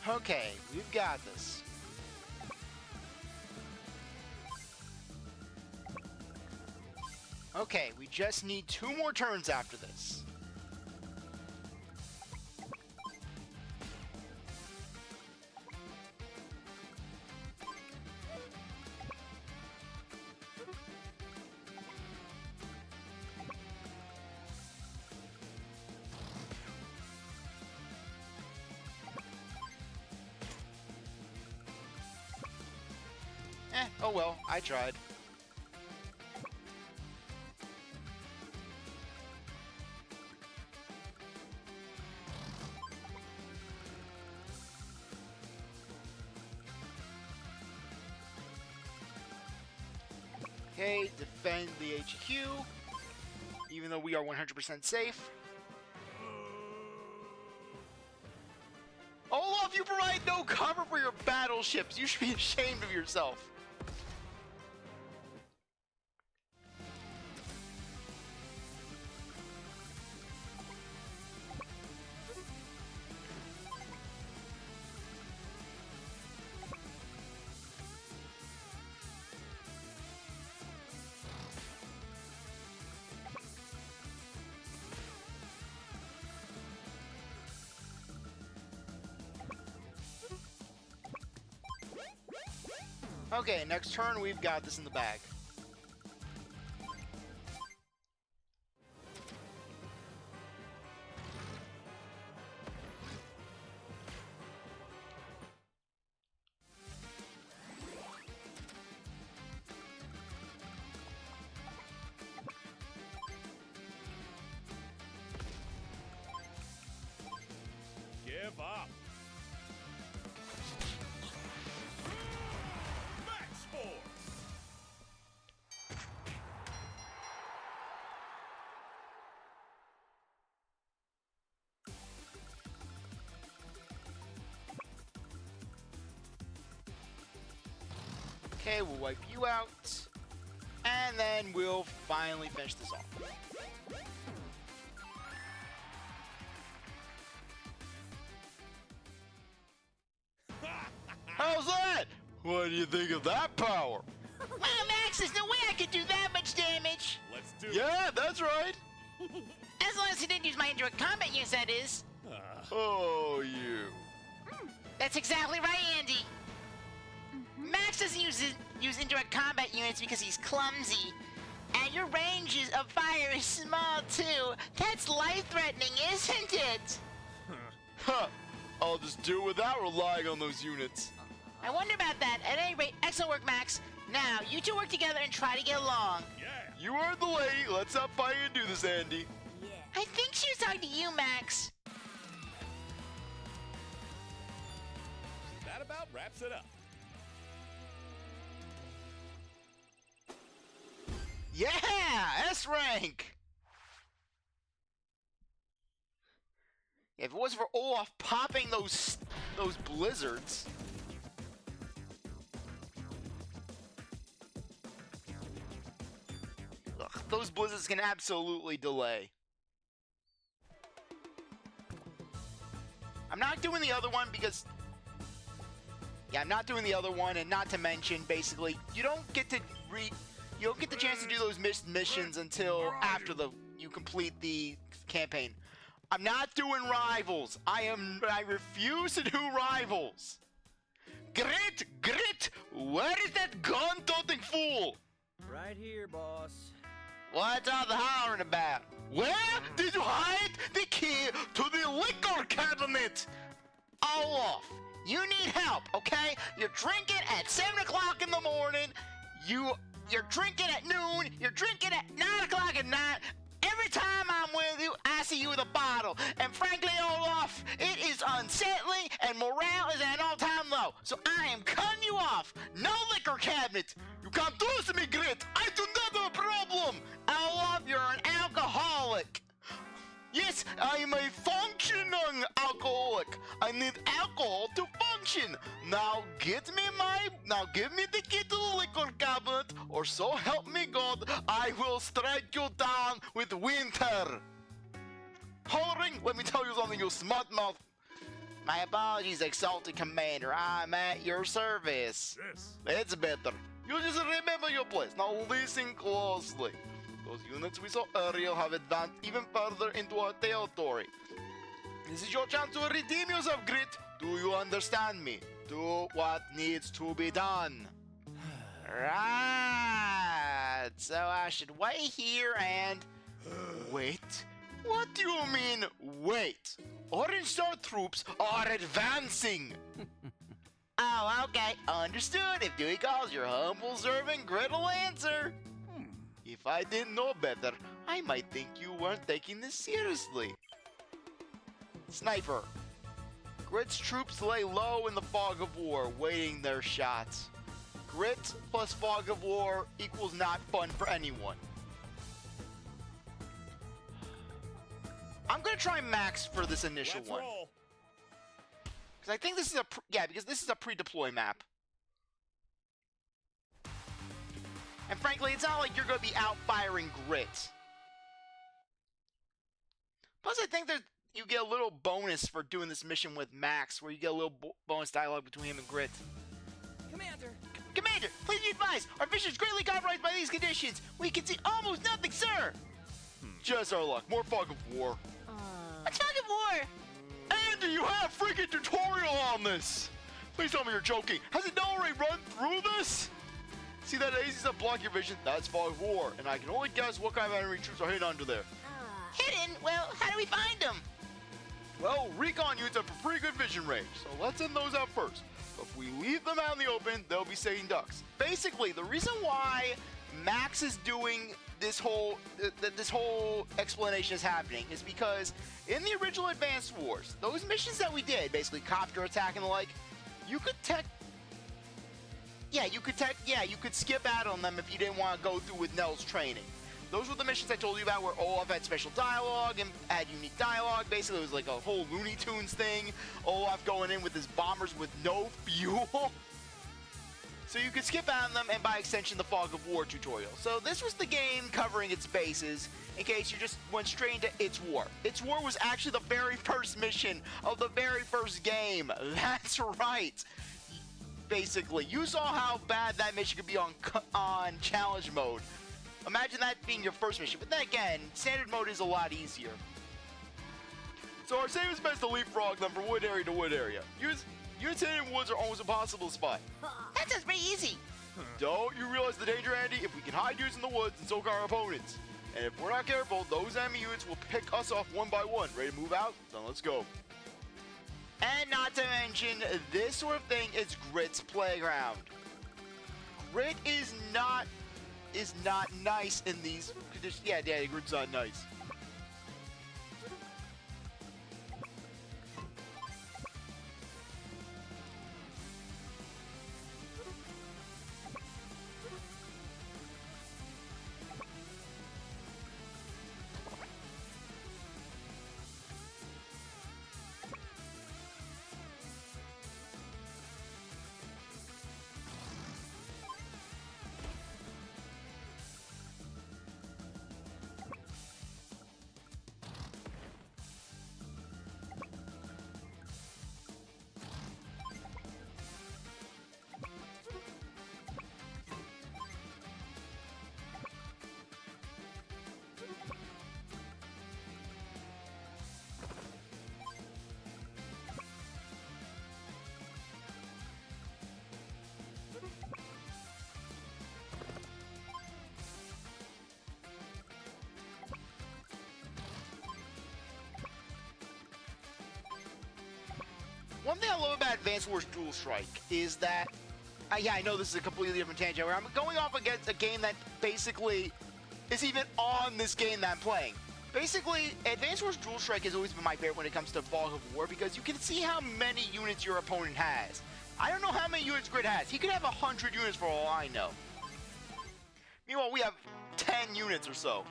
Okay, we've got this. Okay, we just need 2 more turns after this. Oh well, I tried. Okay, defend the HQ, even though we are 100% safe. Olaf, you provide no cover for your battleships. You should be ashamed of yourself. Okay, next turn, we've got this in the bag. Give up. Max Force. Okay, we'll wipe you out. And then we'll finally finish this off. How's that? What do you think of that power? Wow, Max, there's no way I could do that much damage. Let's do it. Yeah, that's right. As long as he didn't use my indirect combat use, that is. Oh, you. That's exactly right, Andy. Max doesn't use indirect combat units because he's clumsy. And your range of fire is small, too. That's life-threatening, isn't it? Huh. I'll just do without relying on those units. I wonder about that. At any rate, excellent work, Max. Now, you two work together and try to get along. Yeah. You heard the lady. Let's not fight and do this, Andy. Yeah. I think she was talking to you, Max. That about wraps it up. Yeah, S rank. If it wasn't for Olaf popping those blizzards. Ugh, those blizzards can absolutely delay. I'm not doing the other one because... Yeah, I'm not doing the other one, and not to mention, basically, you don't get the chance to do those missions until after you complete the campaign. I'm not doing rivals. I refuse to do rivals. Grit, where is that gun-toting fool? Right here, boss. What's all the hollering about? Where did you hide the key to the liquor cabinet? Olaf, you need help, okay? You're drinking at 7 o'clock in the morning. You're drinking at noon. You're drinking at 9 o'clock at night. Every time I'm with you, I see you with a bottle. And frankly, Olaf, it is unsettling and morale is at an all-time low. So I am cutting you off. No liquor cabinet. You can't do this to me, Grit. I do not have a problem. Olaf, you're an alcoholic. Yes, I am a functioning alcoholic. I need alcohol to function. Now give me the key to the liquor cabinet, or so help me God, I will strike you down with winter. Hollering, let me tell you something, you smart mouth. My apologies, exalted commander. I'm at your service. Yes. It's better. You just remember your place. Now listen closely. Those units we saw earlier have advanced even further into our territory. This is your chance to redeem yourself, Grit. Do you understand me? Do what needs to be done. Right. So I should wait here and... Wait? What do you mean, wait? Orange Star troops are advancing. Oh, okay. Understood. If Dewey calls, your humble servant Grit will answer. If I didn't know better, I might think you weren't taking this seriously. Sniper. Grit's troops lay low in the fog of war, waiting their shots. Grit plus fog of war equals not fun for anyone. I'm gonna try Max for this initial Let's one. roll. Because I think this is because this is a pre-deploy map. And frankly, it's not like you're going to be out-firing Grit. Plus, I think that you get a little bonus for doing this mission with Max, where you get a little bonus dialogue between him and Grit. Commander! Commander, please be advised, our mission is greatly compromised by these conditions. We can see almost nothing, sir. Just our luck. More fog of war. What's fog of war? Andy, you have a freaking tutorial on this. Please tell me you're joking. Has it not already run through this? See that AZs that block your vision? That's fog of war, and I can only guess what kind of enemy troops are hidden under there. Hidden? Well, how do we find them? Well, recon units have a pretty good vision range, so let's send those out first. But if we leave them out in the open, they'll be sitting ducks. Basically, the reason why Max is doing this whole explanation is happening is because in the original Advanced Wars, those missions that we did, basically copter attack and the like, you could you could skip out on them if you didn't want to go through with Nell's training. Those were the missions I told you about where Olaf had special dialogue and had unique dialogue. Basically, it was like a whole Looney Tunes thing. Olaf going in with his bombers with no fuel. so you could skip out on them and by extension the Fog of War tutorial. So this was the game covering its bases in case you just went straight into It's War. It's War was actually the very first mission of the very first game. That's right. Basically, you saw how bad that mission could be on challenge mode. Imagine that being your first mission, but then again, standard mode is a lot easier. So our save is best to leapfrog them from wood area to wood area. Units hidden in woods are almost impossible to spot. That sounds pretty easy. Don't you realize the danger, Andy? If we can hide units in the woods, and so can our opponents. And if we're not careful, those enemy units will pick us off one by one. Ready to move out? Then let's go. And not to mention, this sort of thing is Grit's playground. Grit is not nice in these conditions. Yeah, Grit's not nice. One thing I love about Advance Wars Dual Strike is that, yeah, I know this is a completely different tangent, where I'm going off against a game that basically is even on this game that I'm playing. Basically, Advance Wars Dual Strike has always been my favorite when it comes to Fog of War because you can see how many units your opponent has. I don't know how many units Grit has. He could have 100 units for all I know. Meanwhile, we have 10 units or so.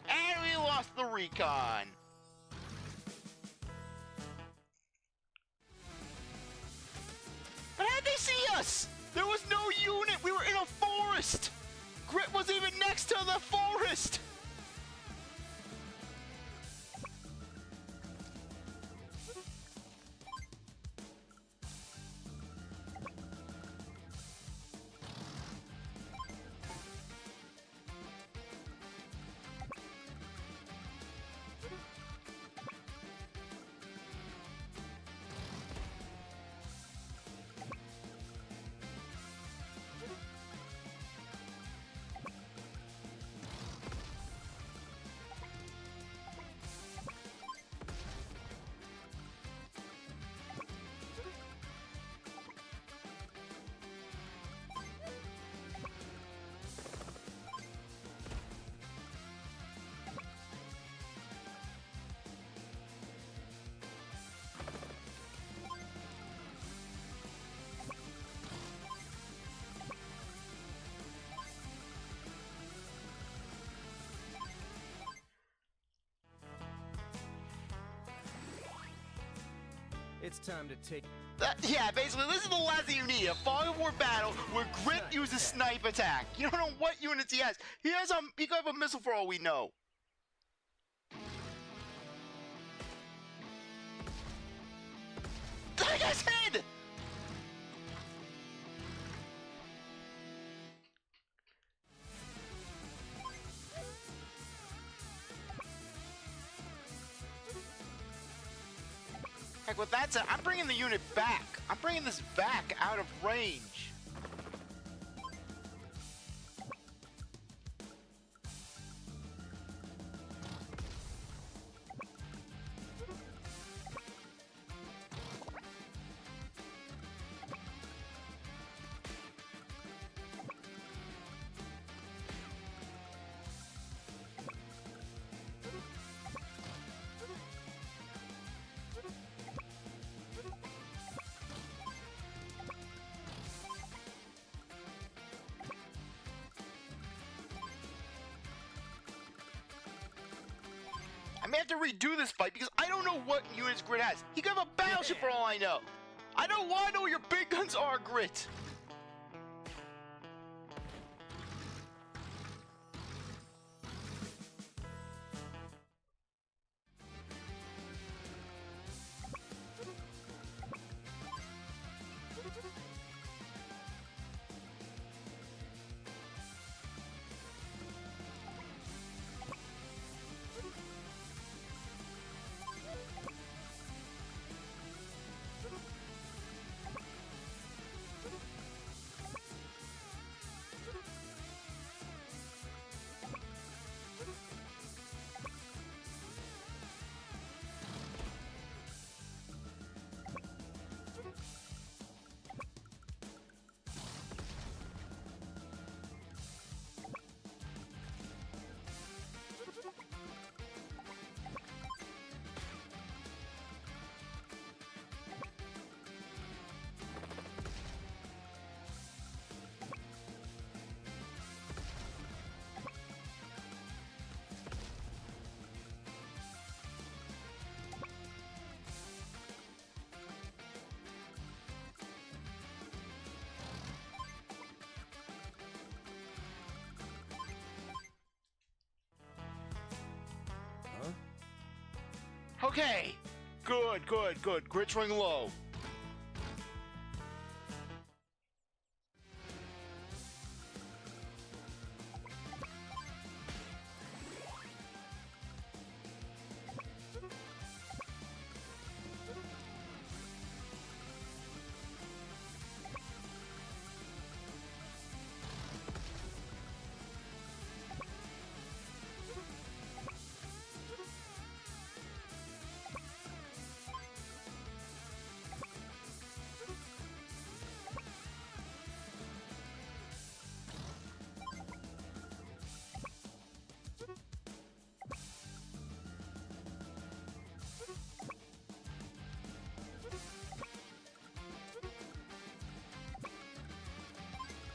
And we lost the recon. But how'd they see us? There was no unit. We were in a forest. Grit was even next to the forest. It's time to take... Yeah, basically, this is the last thing you need. A Fog of War battle where Grit uses snipe attack. You don't know what units he has. He could have a missile for all we know. That guy's head! Heck, with that said, I'm bringing the unit back. I'm bringing this back out of range. may have to redo this fight because I don't know what units Grit has. He could have a battleship for all I know. I don't want to know what your big guns are, Grit. Okay. Good, good, good. Grit's running low.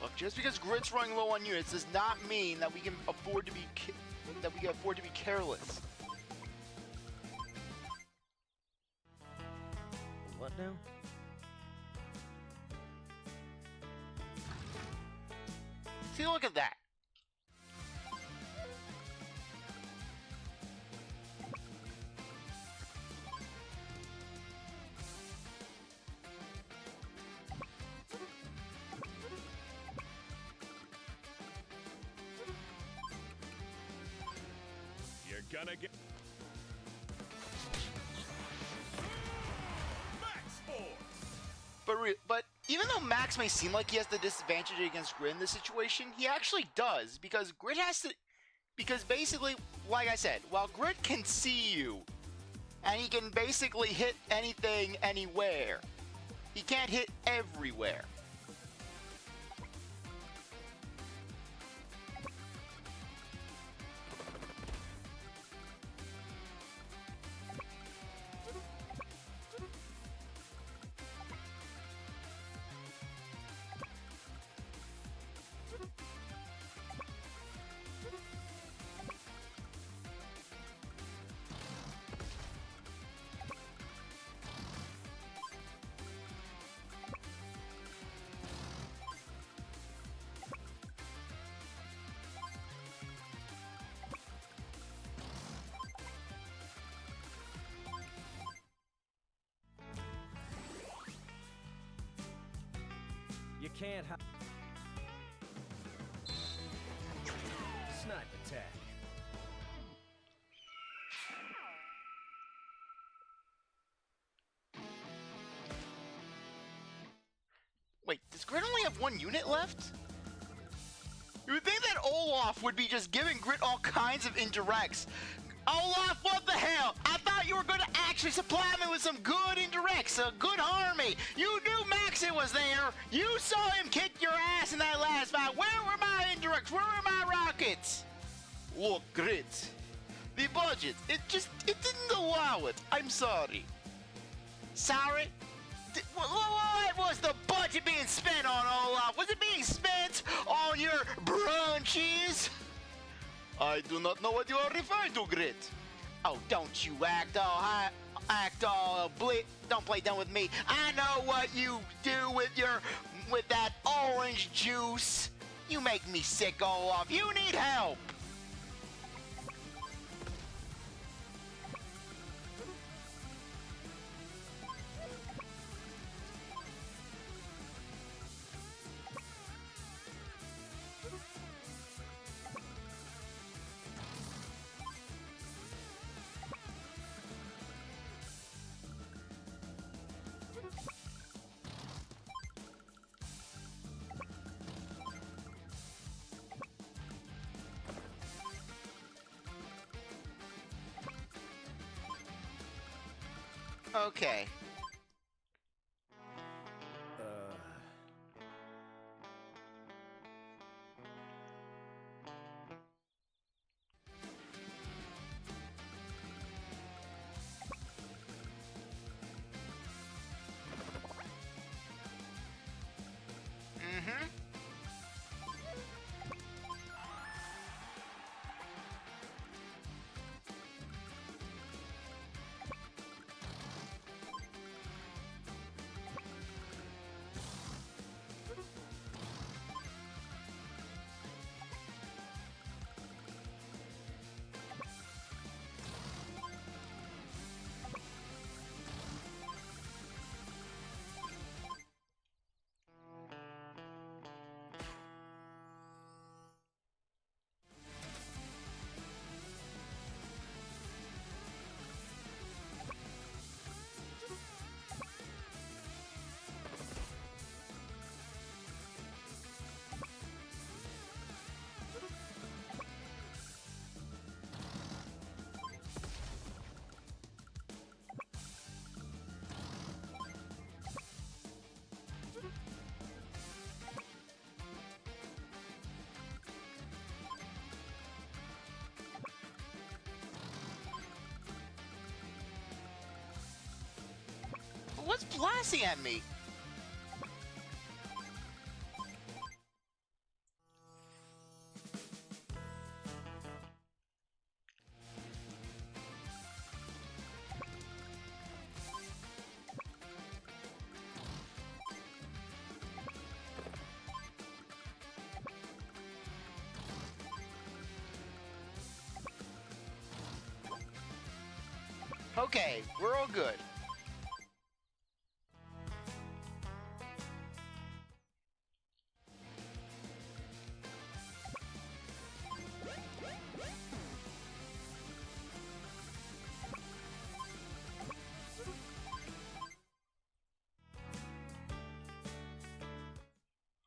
Look, just because Grit's running low on units does not mean that we can afford to be careless. What now? See, look at that. Gonna get Max Force. But even though Max may seem like he has the disadvantage against Grit in this situation, he actually does because Grit has to. Because basically, like I said, while Grit can see you, and he can basically hit anything, anywhere, he can't hit everywhere. You can't Snipe attack. Wait, does Grit only have one unit left? You would think that Olaf would be just giving Grit all kinds of indirects. Olaf, what the hell? I thought you were going to actually supply me with some good indirects, a good army. You knew Maxon was there. You saw him kick your ass in that last fight. Where were my indirects? Where were my rockets? Look, Grit, the budget, it didn't allow it. I'm sorry. Sorry? What was the budget being spent on, Olaf? Was it being spent on your brunches? I do not know what you are referring to, Grit. Oh, don't you act all don't play dumb with me. I know what you do with that orange juice. You make me sick all off. You need help. Okay. Mm-hmm. What's blasting at me? Okay, we're all good.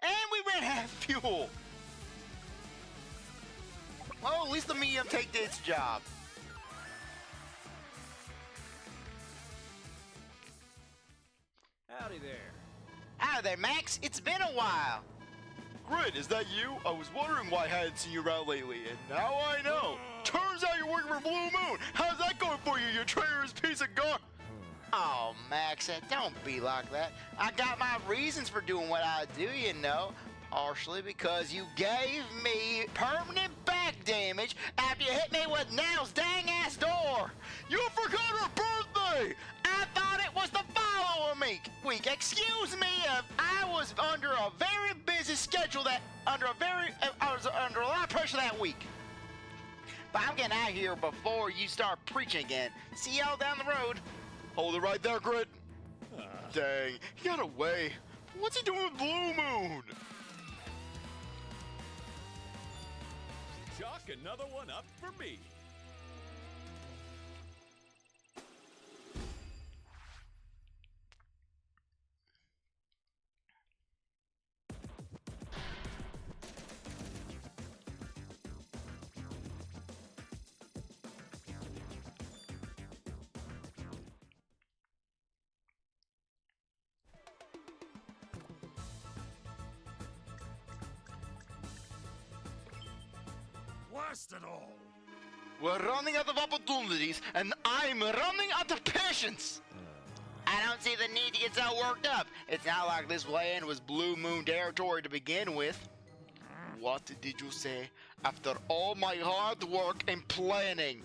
And we ran out of fuel. Well, at least the medium take its job. Howdy there. Hi there, Max. It's been a while. Grit, is that you? I was wondering why I hadn't seen you around lately, and now I know. Turns out you're working for Blue Moon. How's that going for you, you traitorous piece of garbage? Oh, Max, don't be like that. I got my reasons for doing what I do, you know. Partially because you gave me permanent back damage after you hit me with Nell's dang-ass door. You forgot her birthday! I thought it was the following week. Excuse me if I was under a very busy schedule I was under a lot of pressure that week. But I'm getting out of here before you start preaching again. See y'all down the road. Hold it right there, Grit. Dang, he got away. What's he doing with Blue Moon? Chalk another one up for me. Blast it all! We're running out of opportunities, and I'm running out of patience. I don't see the need to get so worked up. It's not like this land was Blue Moon territory to begin with. What did you say? After all my hard work and planning.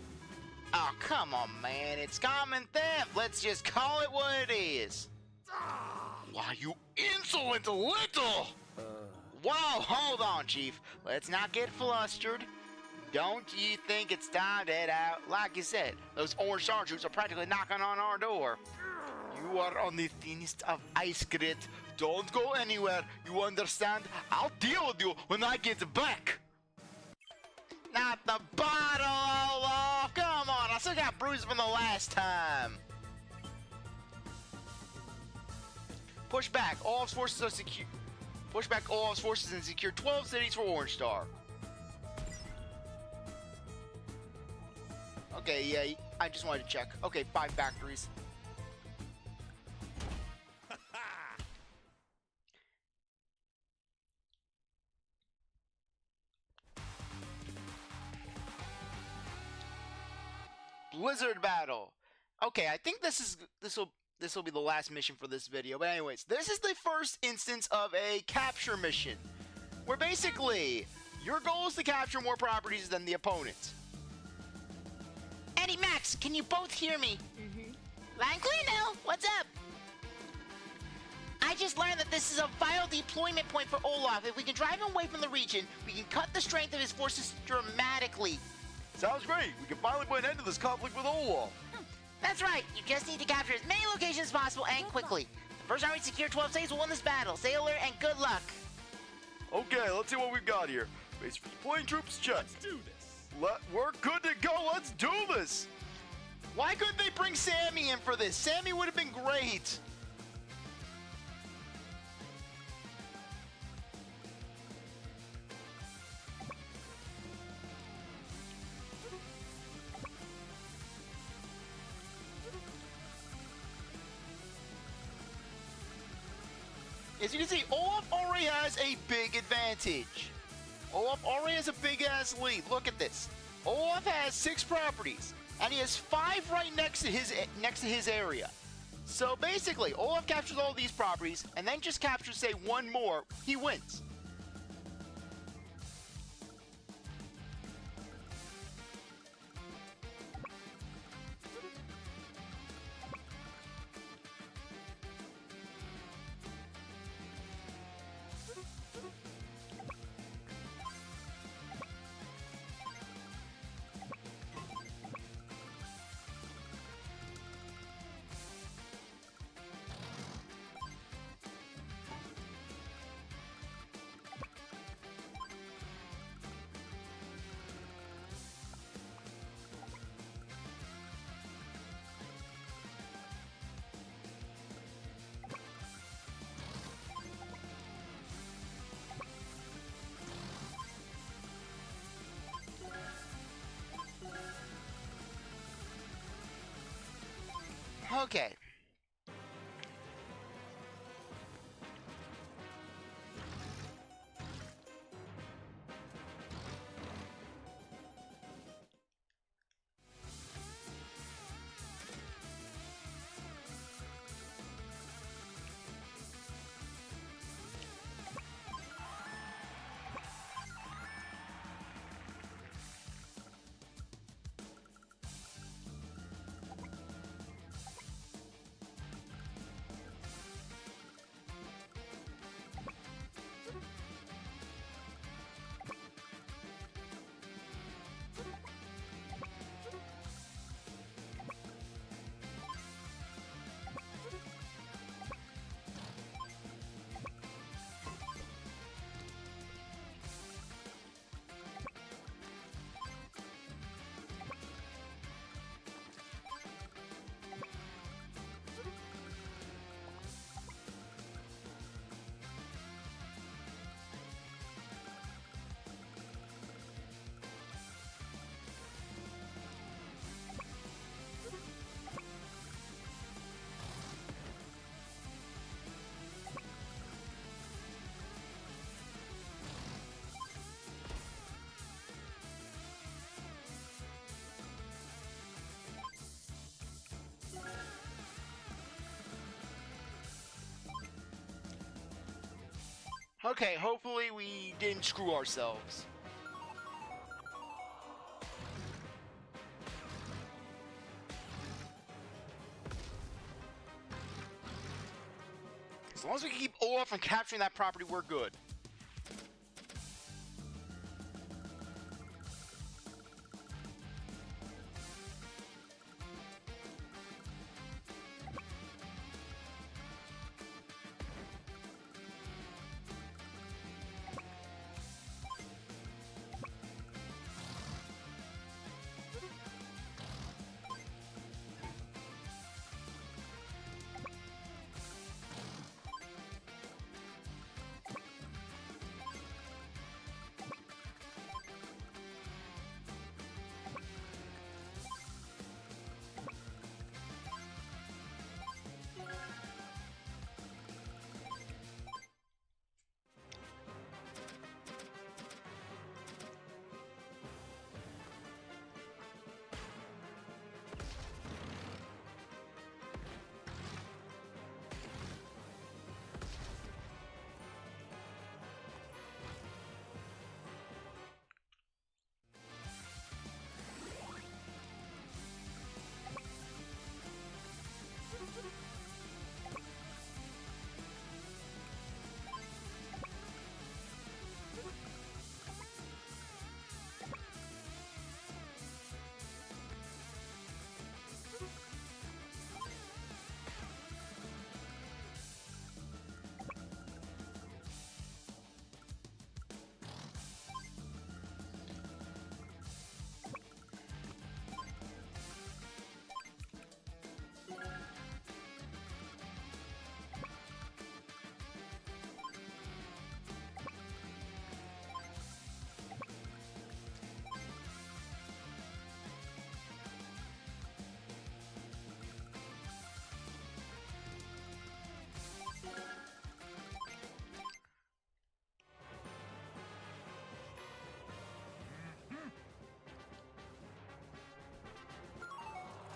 Oh, come on, man. It's common theft. Let's just call it what it is. Why, you insolent little! Whoa, hold on, Chief. Let's not get flustered. Don't you think it's time to head out? Like you said, those orange star troops are practically knocking on our door. You are on the thinnest of ice, Grit. Don't go anywhere, you understand? I'll deal with you when I get back. Not the bottle, Olaf! Come on, I still got bruises from the last time. Push back. Olaf's forces are secure. Push back Olaf's forces and secure 12 cities for Orange Star. Okay, yeah, I just wanted to check. Okay, 5 factories. Blizzard battle. Okay, I think this will be the last mission for this video. But anyways, this is the first instance of a capture mission, where basically your goal is to capture more properties than the opponent. Eddie, Max, can you both hear me? Line clear now. What's up? I just learned that this is a vital deployment point for Olaf. If we can drive him away from the region, we can cut the strength of his forces dramatically. Sounds great. We can finally put an end to this conflict with Olaf. That's right. You just need to capture as many locations as possible and quickly. The first army to secure 12 cities will win this battle. Stay alert and good luck. Okay, let's see what we've got here. Base for deploying troops, check. Let's do this. We're good to go. Let's do this. Why couldn't they bring Sammy in for this? Sammy would have been great. As you can see, Olaf already has a big advantage. Olaf already has a big-ass lead. Look at this. Olaf has 6 properties, and he has 5 right next to his area. So basically, Olaf captures all these properties, and then just captures, say, 1 more. He wins. Okay. Okay, hopefully we didn't screw ourselves. long as we can keep Olaf from capturing that property, we're good.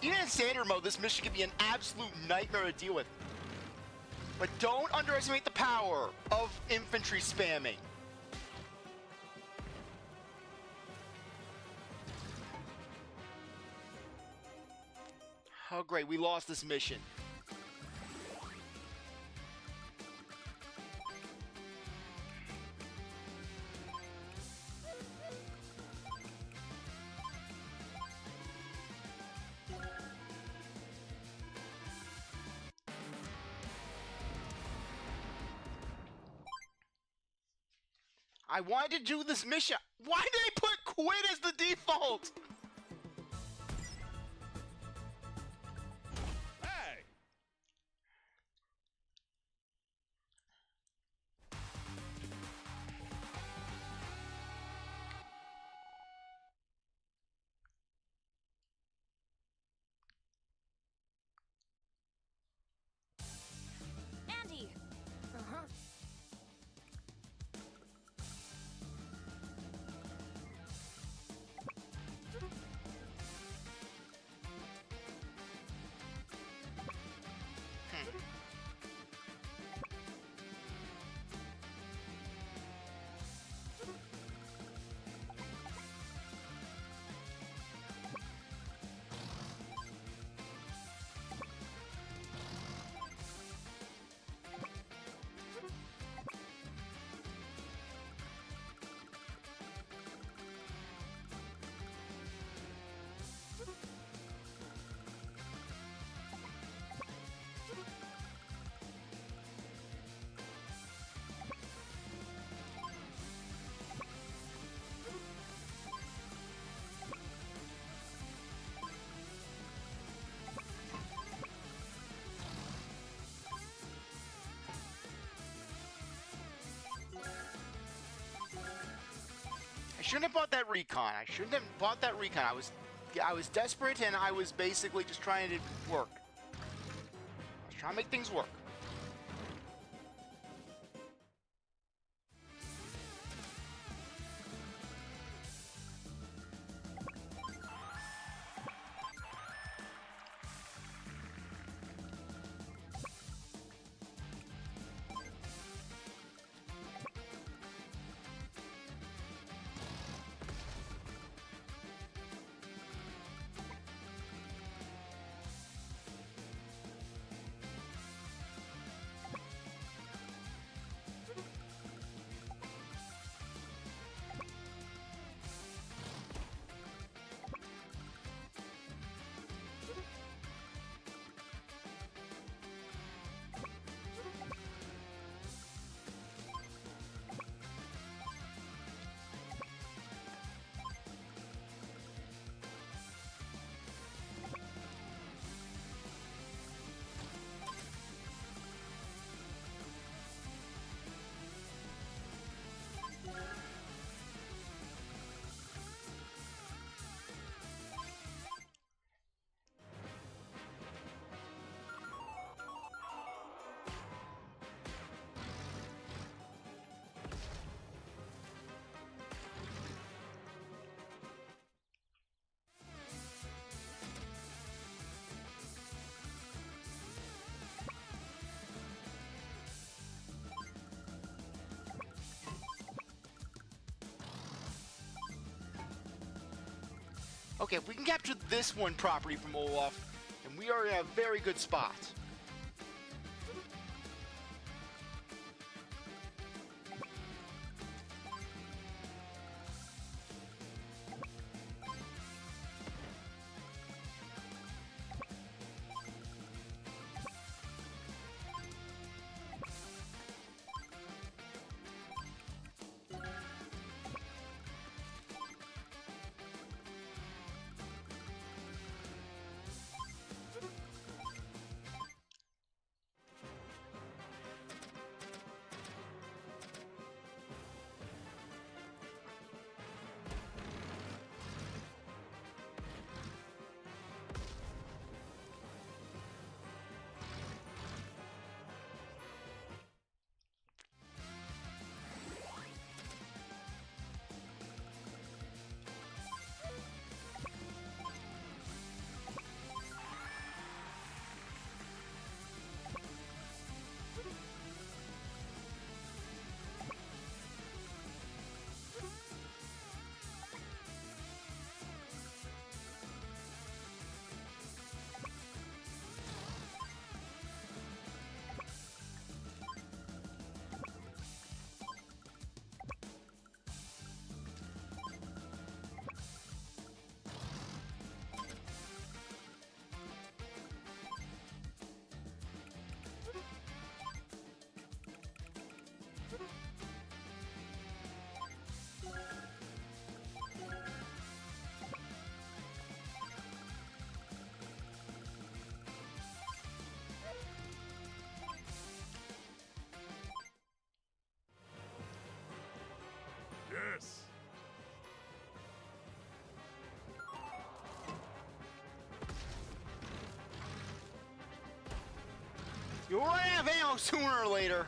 Even in standard mode, this mission can be an absolute nightmare to deal with. But don't underestimate the power of infantry spamming. Oh great, we lost this mission. I wanted to do this mission. Why did they put quit as the default? Hey! Andy! Uh-huh. I shouldn't have bought that recon. I shouldn't have bought that recon. I was desperate and I was basically just trying to work. I was trying to make things work. Okay, if we can capture this one property from Olaf, then we are in a very good spot. Yes. You'll run out of ammo sooner or later.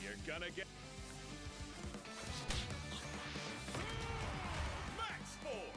You're gonna get Max Force.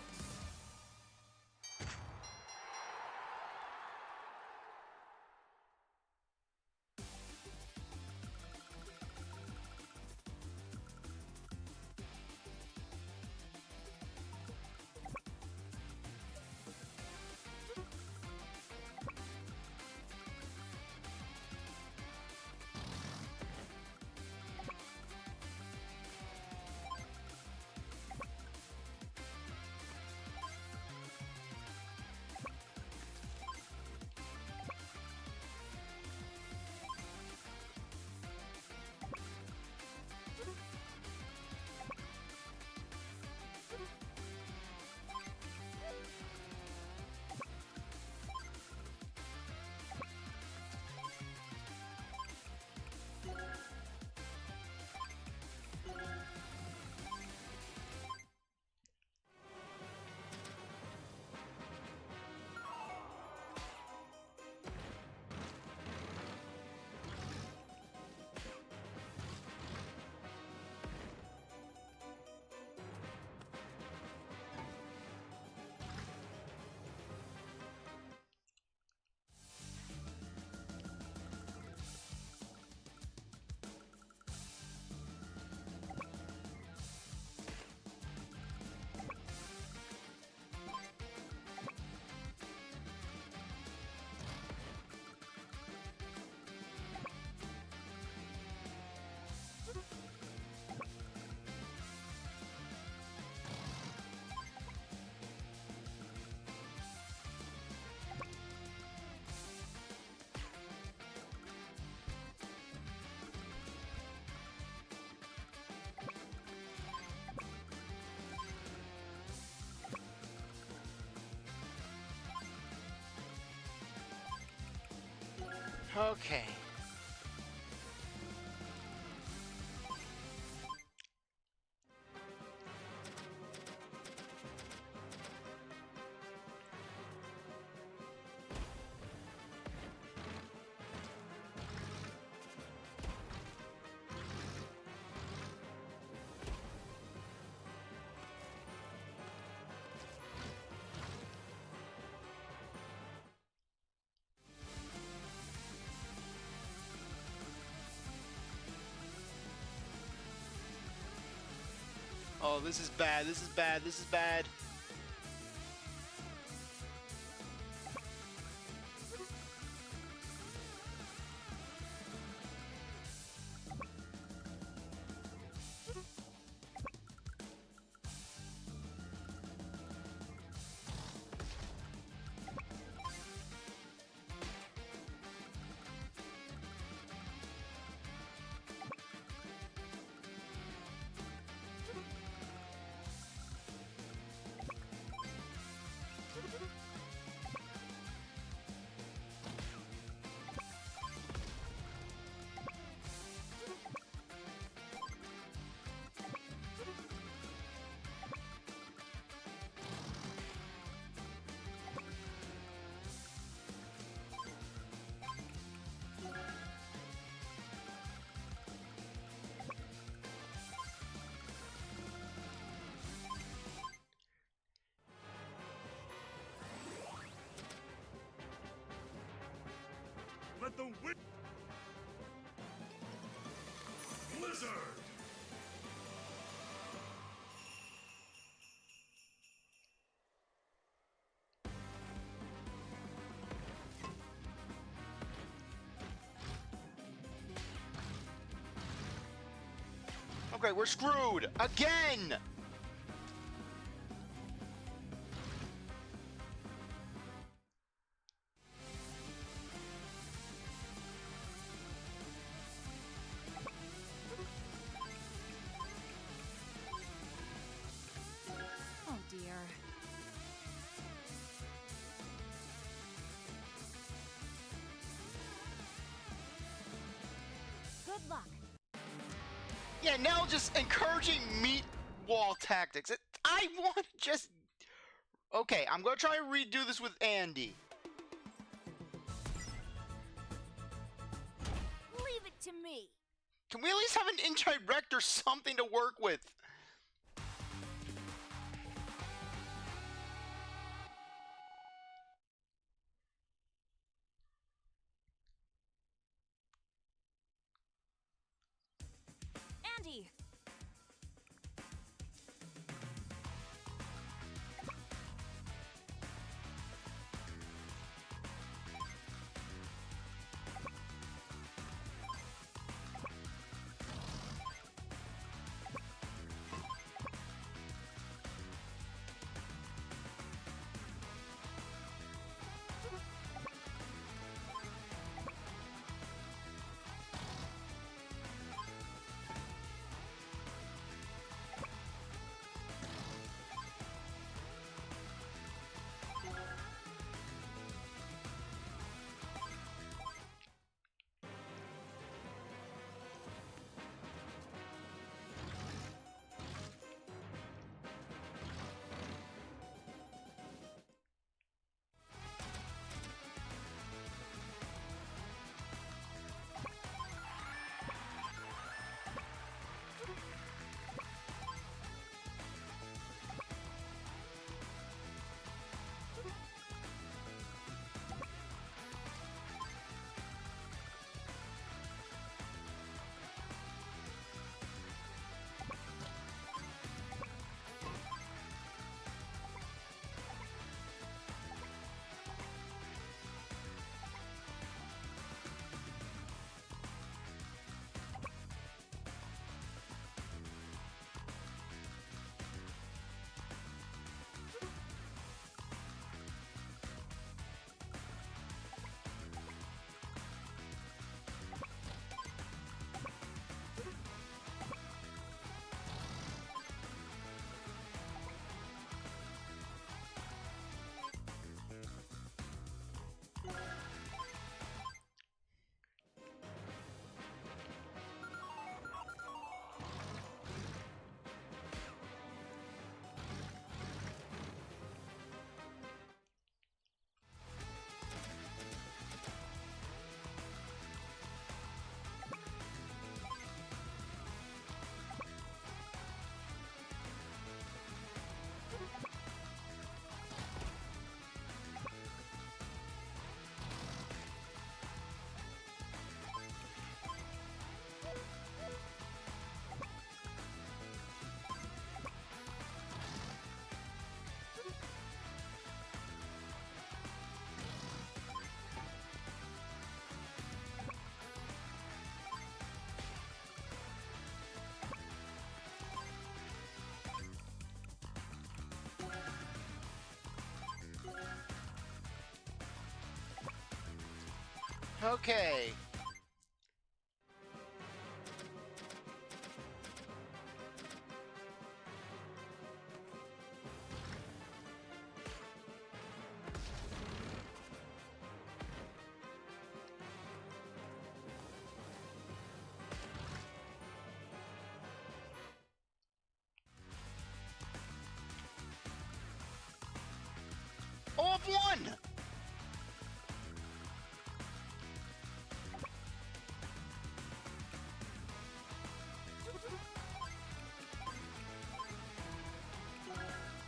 Okay. Oh, this is bad. This is bad. This is bad. Let the wind. Blizzard. Okay, we're screwed again. Oh dear. Good luck. Yeah, now just encouraging meat wall tactics. I want to just... Okay, I'm going to try and redo this with Andy. Leave it to me. Can we at least have an indirect or something to work with? Andy. Okay. All of one!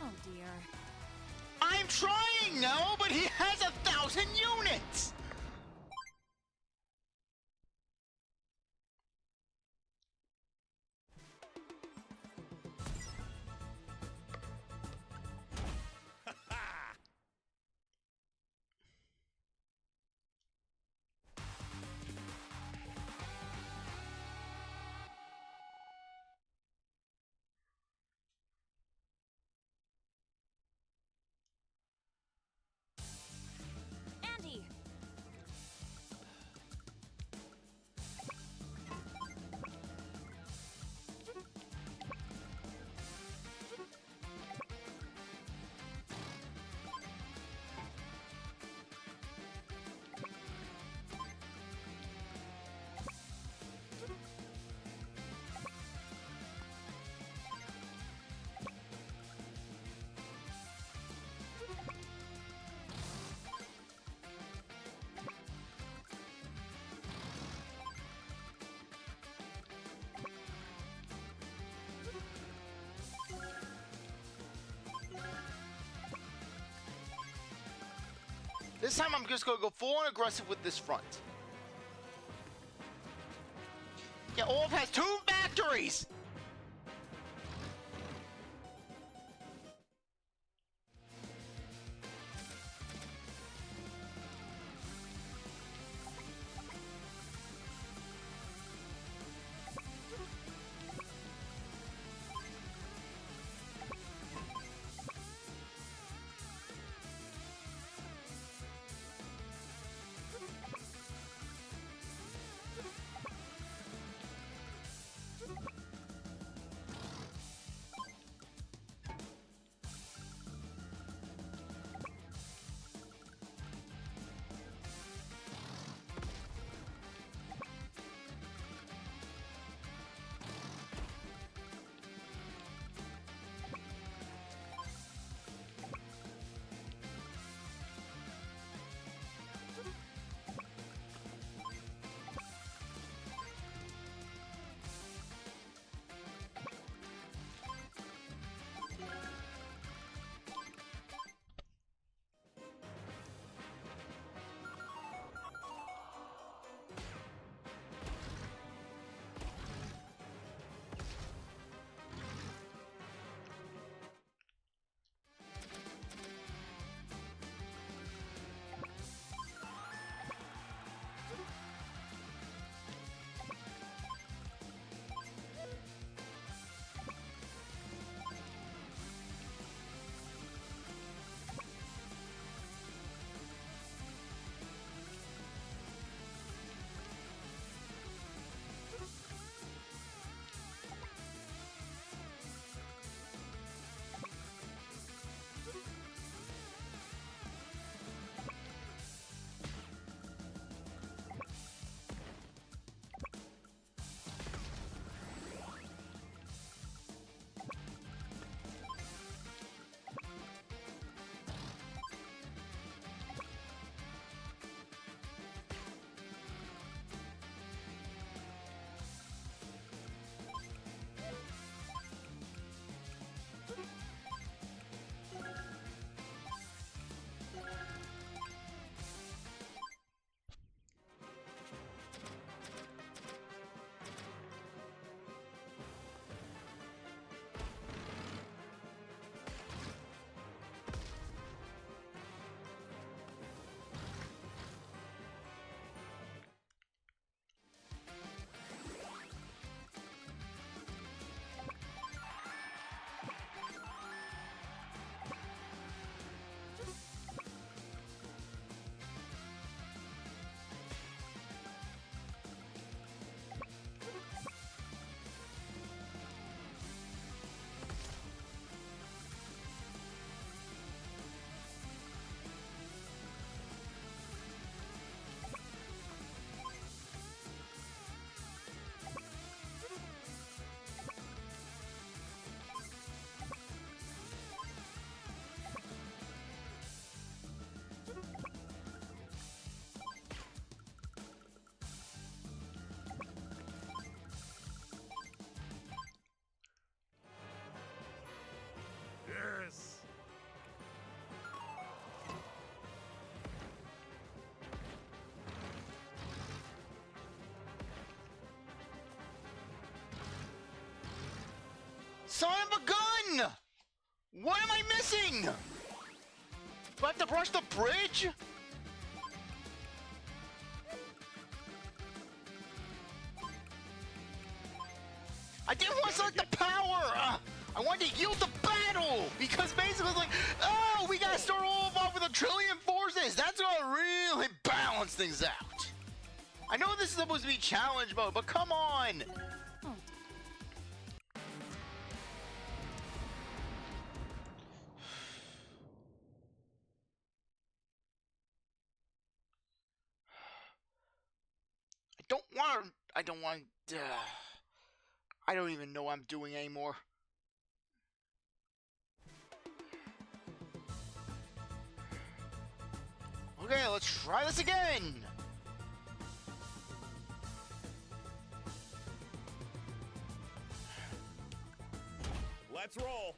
Oh dear. I'm trying, no, but he has 1,000 units! Andy! This time I'm just gonna go full on aggressive with this front. Yeah, Olaf has 2 factories! Son of a gun! What am I missing? Do I have to brush the bridge? I didn't want to select the power! I wanted to yield the battle! Because basically it's like, oh, we gotta start all off with a trillion forces! That's gonna really balance things out! I know this is supposed to be challenge mode, but come on! I don't want, I don't even know what I'm doing anymore. Okay, let's try this again! Let's roll.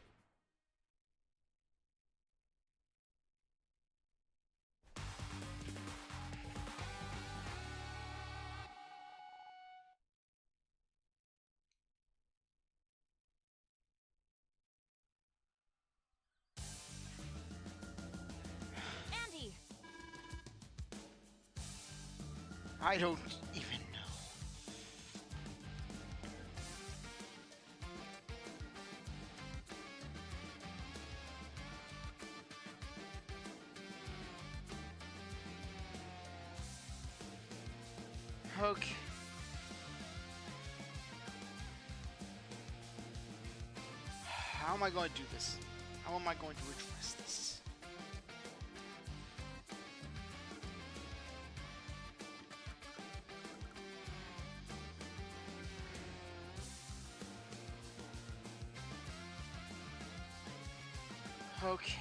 Andy! I don't even know. Okay. How am I going to do this? How am I going to address this? Okay.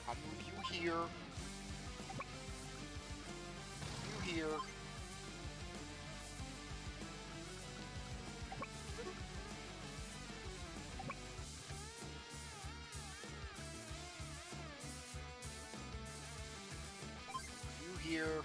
I'll move you here. You here. You here.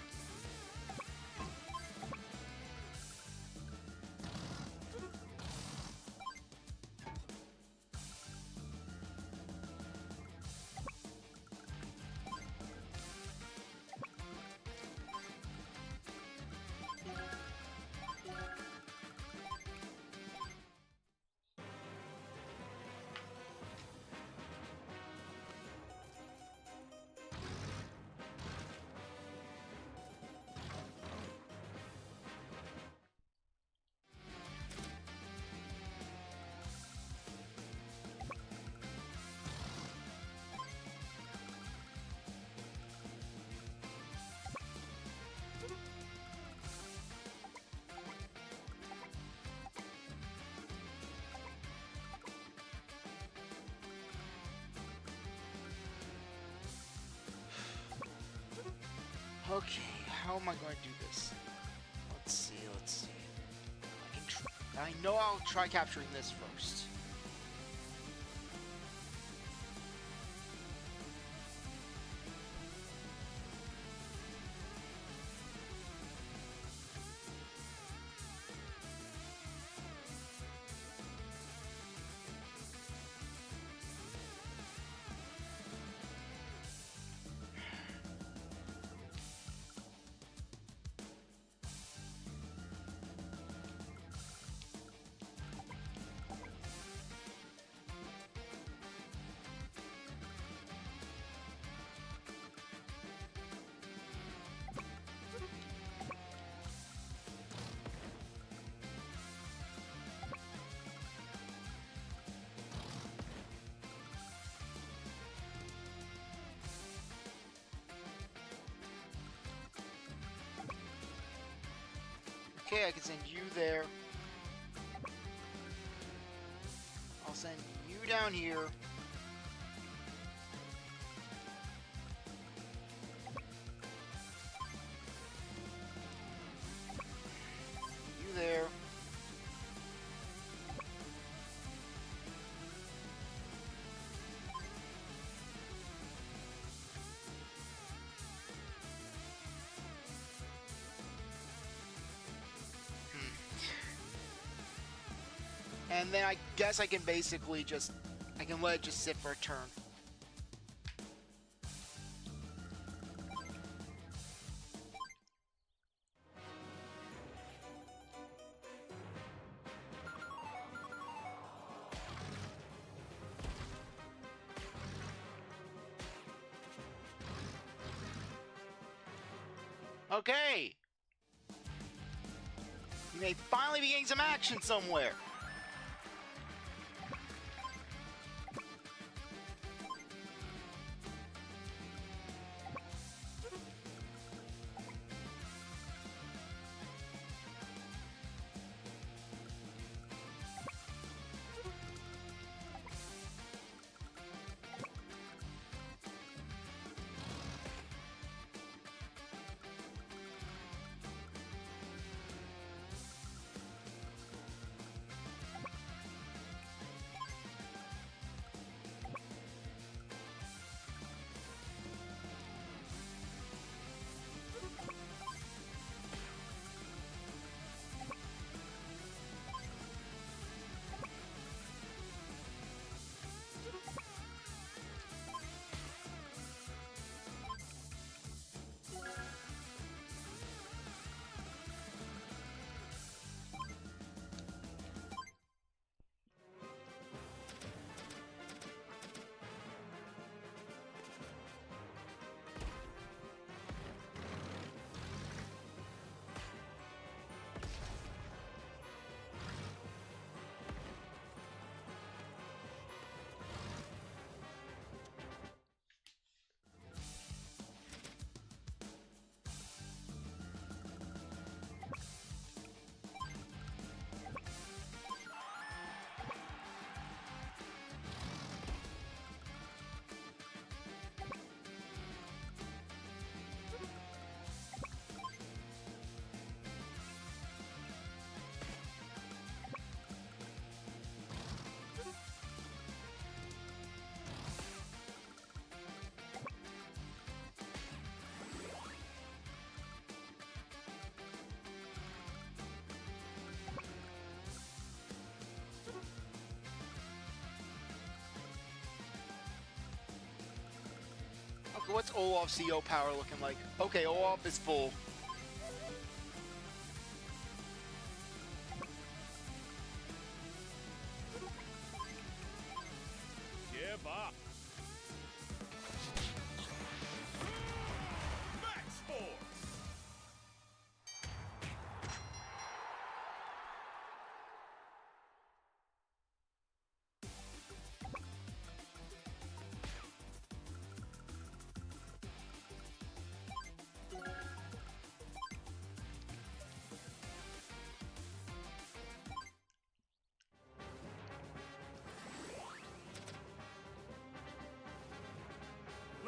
Okay, how am I going to do this? Let's see, let's see. I know I'll try capturing this first. Okay, I can send you there. I'll send you down here. You there. and then I guess I can basically just, I can let it just sit for a turn. Okay. You may finally be getting some action somewhere. Okay, what's Olaf's CO power looking like? Okay, Olaf is full. Give up. Max Force.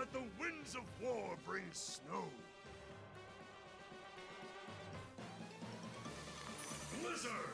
Let the winds of war bring snow. Blizzard!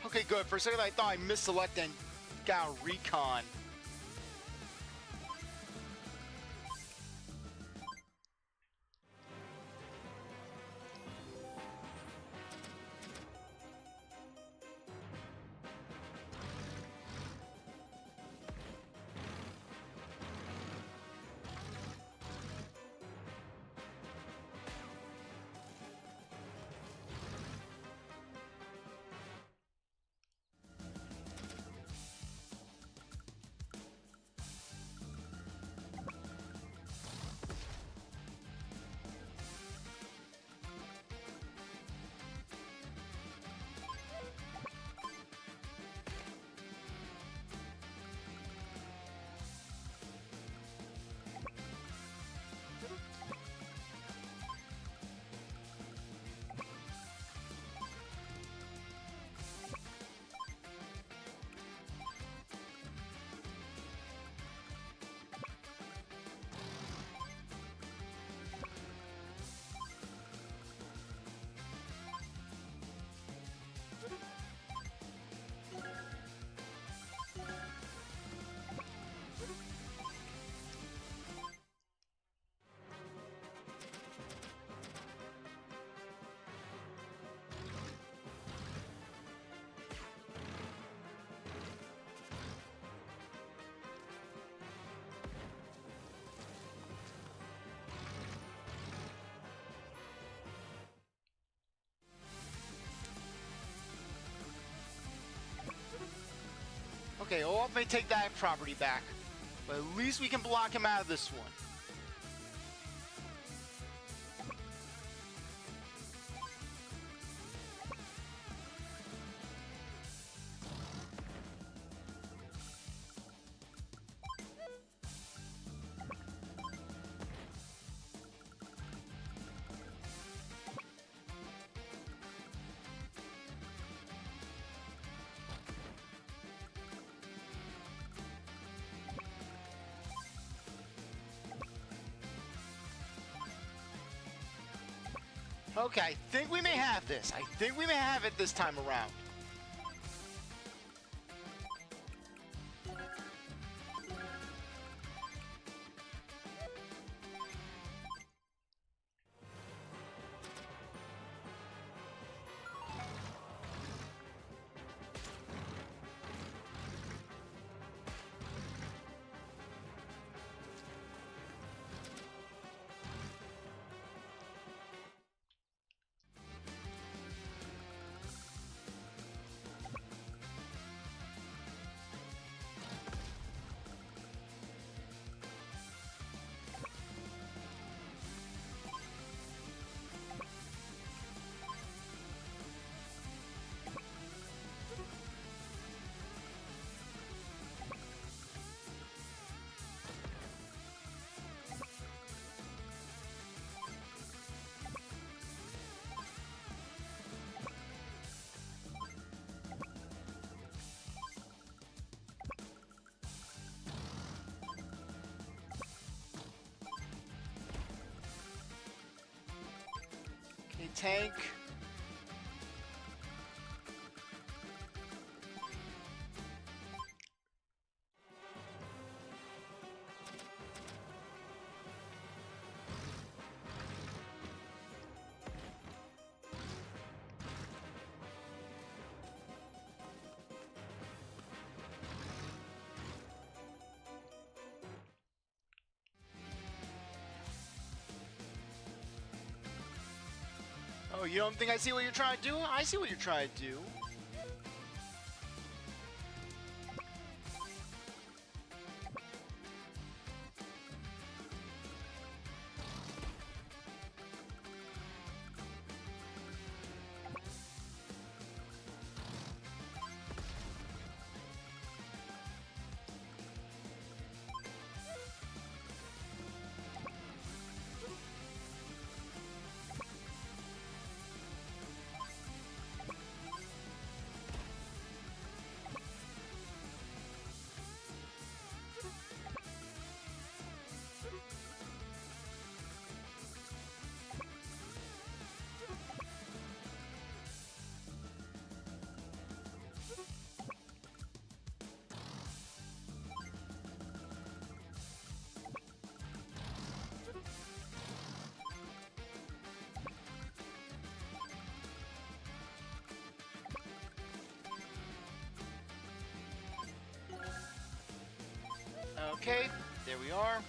Okay, good. For a second, I thought I misselected and got a recon. Okay, Olaf may take that property back, but at least we can block him out of this one. Okay, I think we may have this. I think we may have it this time around. Okay, tank. Oh, you don't think I see what you're trying to do? I see what you're trying to do. Okay, there we are.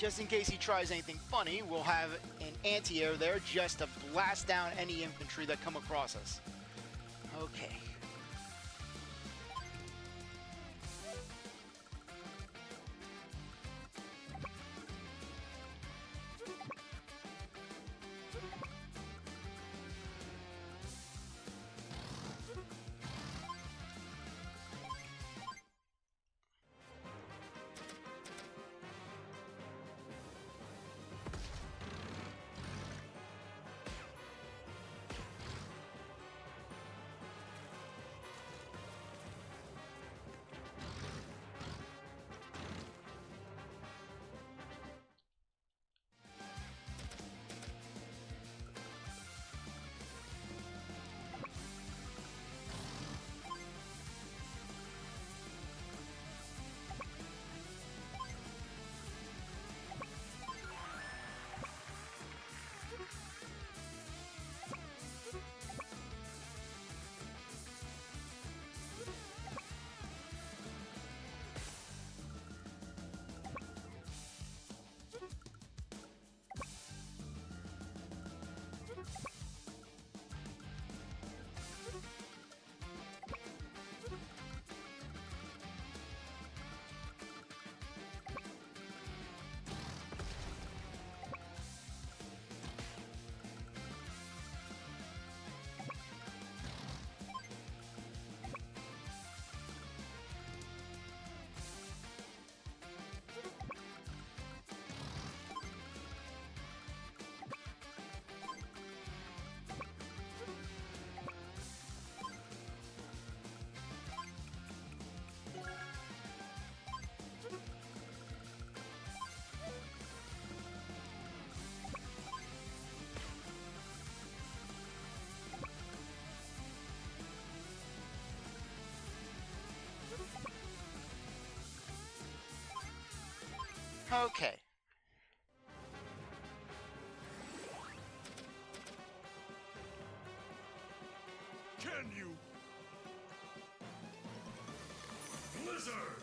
Just in case he tries anything funny, we'll have an anti-air there just to blast down any infantry that come across us. Okay. Okay. Can you? Blizzard!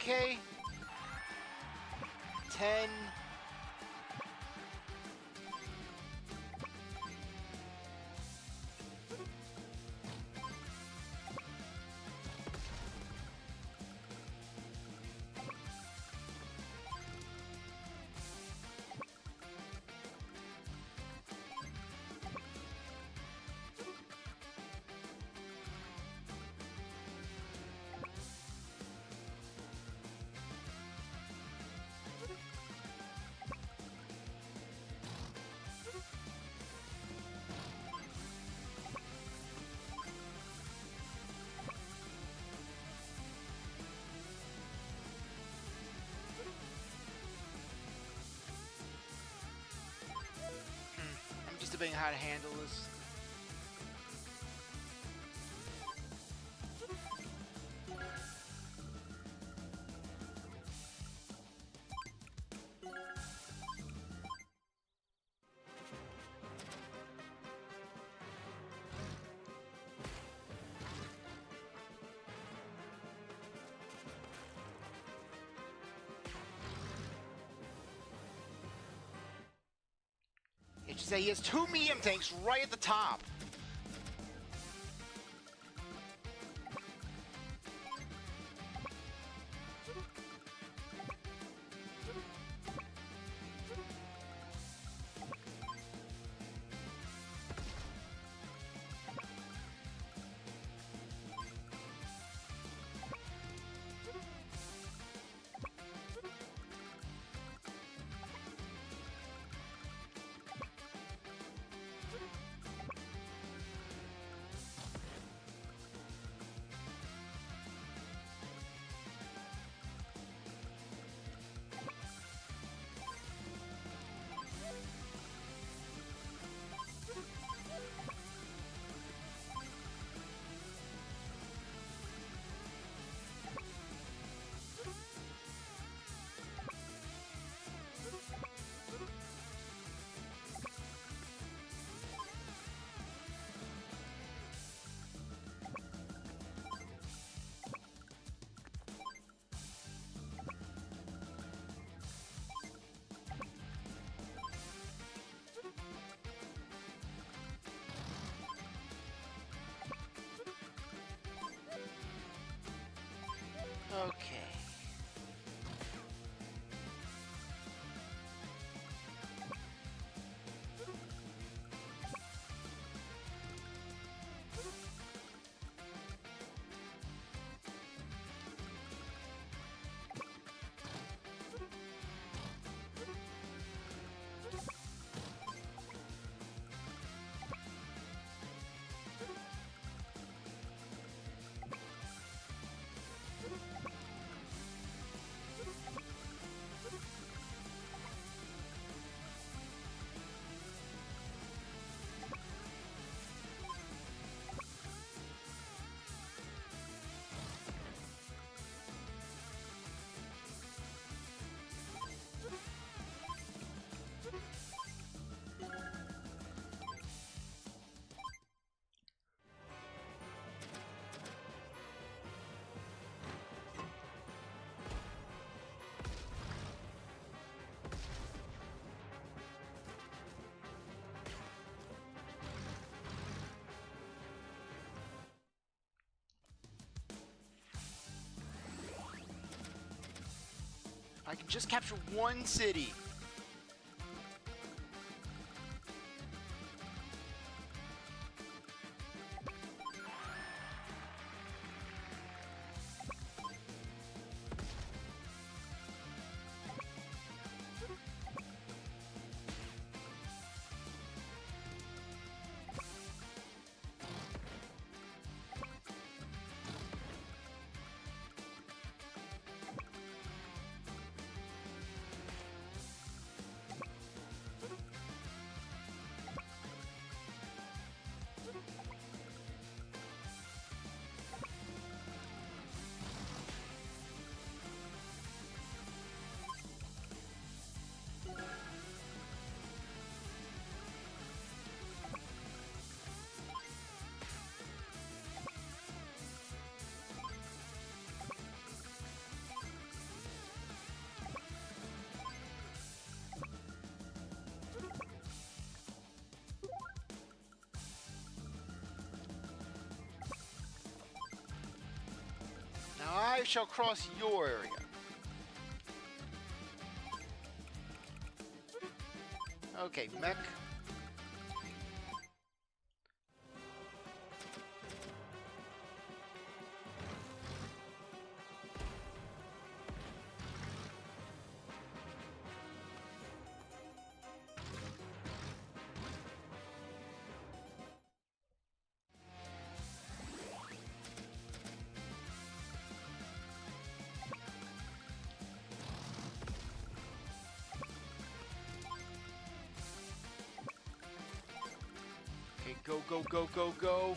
Okay. 10. debating how to handle this. It should say he has 2 medium tanks right at the top. Okay. I can just capture 1 city. Now I shall cross your area. Okay, mech. Go, go, go, go, go.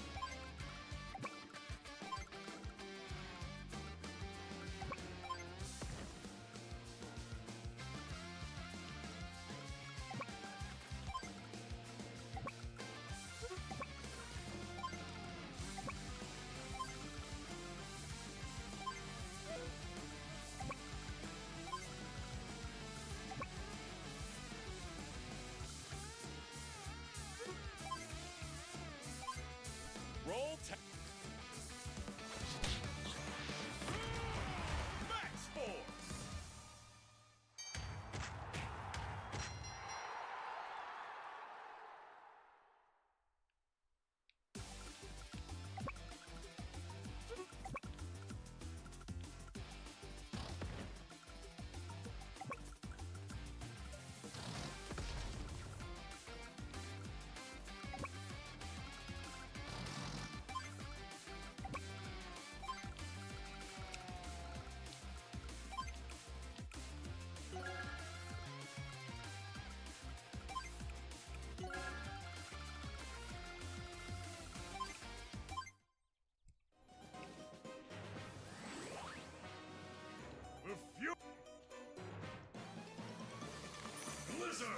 Roll Max Force! The Fury Blizzard!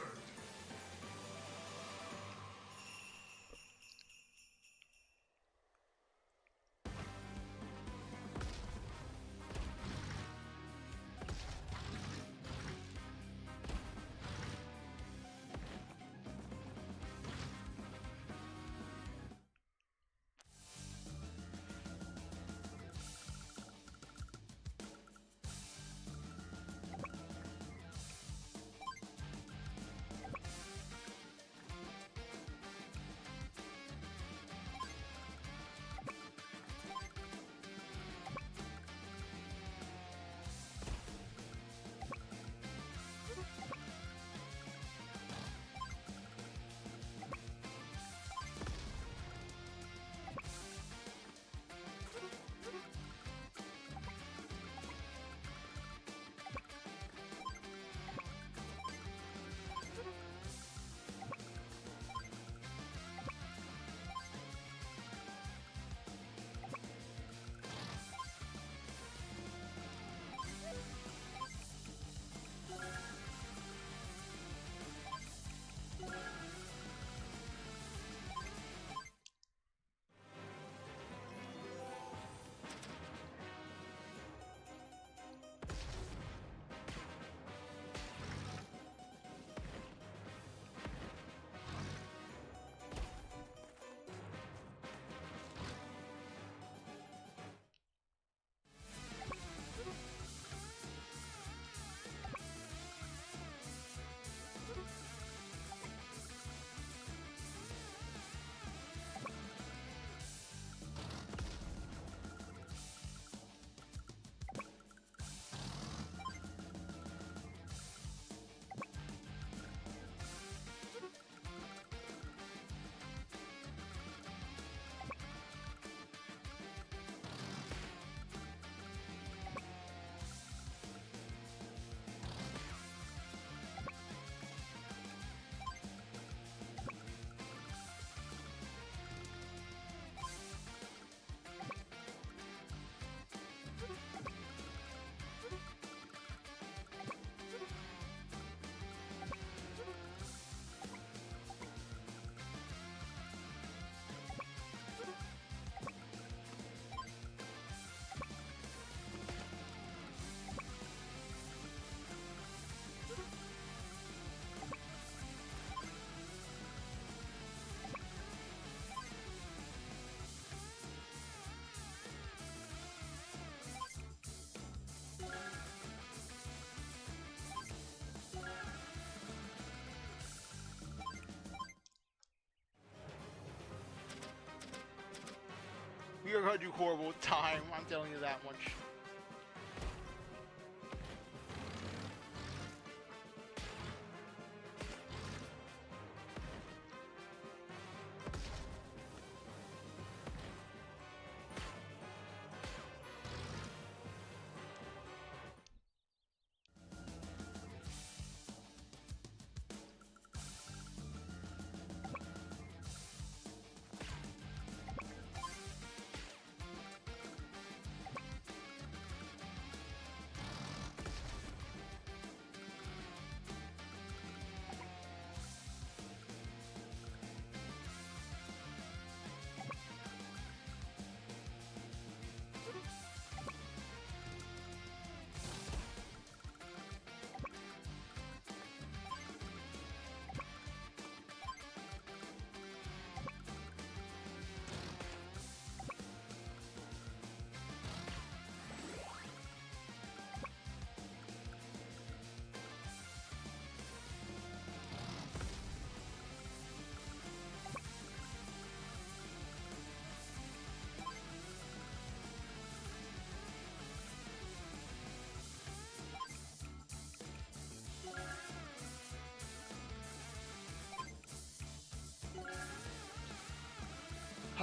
We are gonna do horrible with time, I'm telling you that much.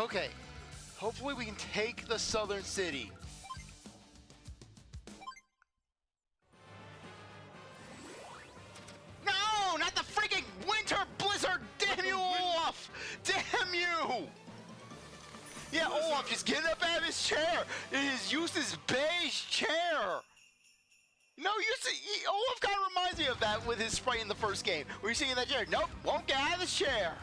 Okay. Hopefully we can take the southern city. No! Not the freaking winter blizzard! Damn you, Olaf! Damn you! Yeah, Olaf, just get up out of his chair! His useless beige chair! No, Olaf kind of reminds me of that with his sprite in the first game. Where you're sitting in that chair. Nope, won't get out of the chair!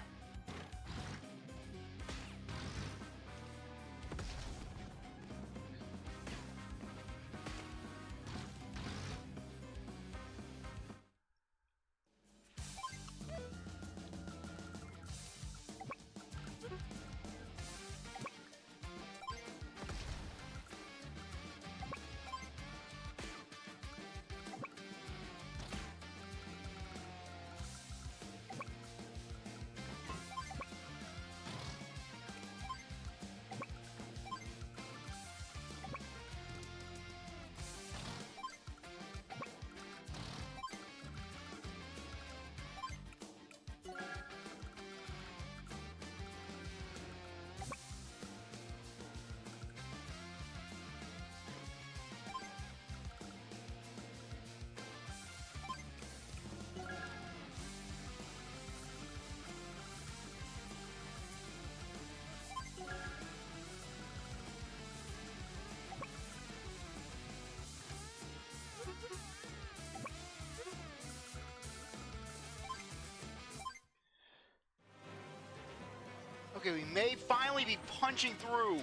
Okay, we may finally be punching through.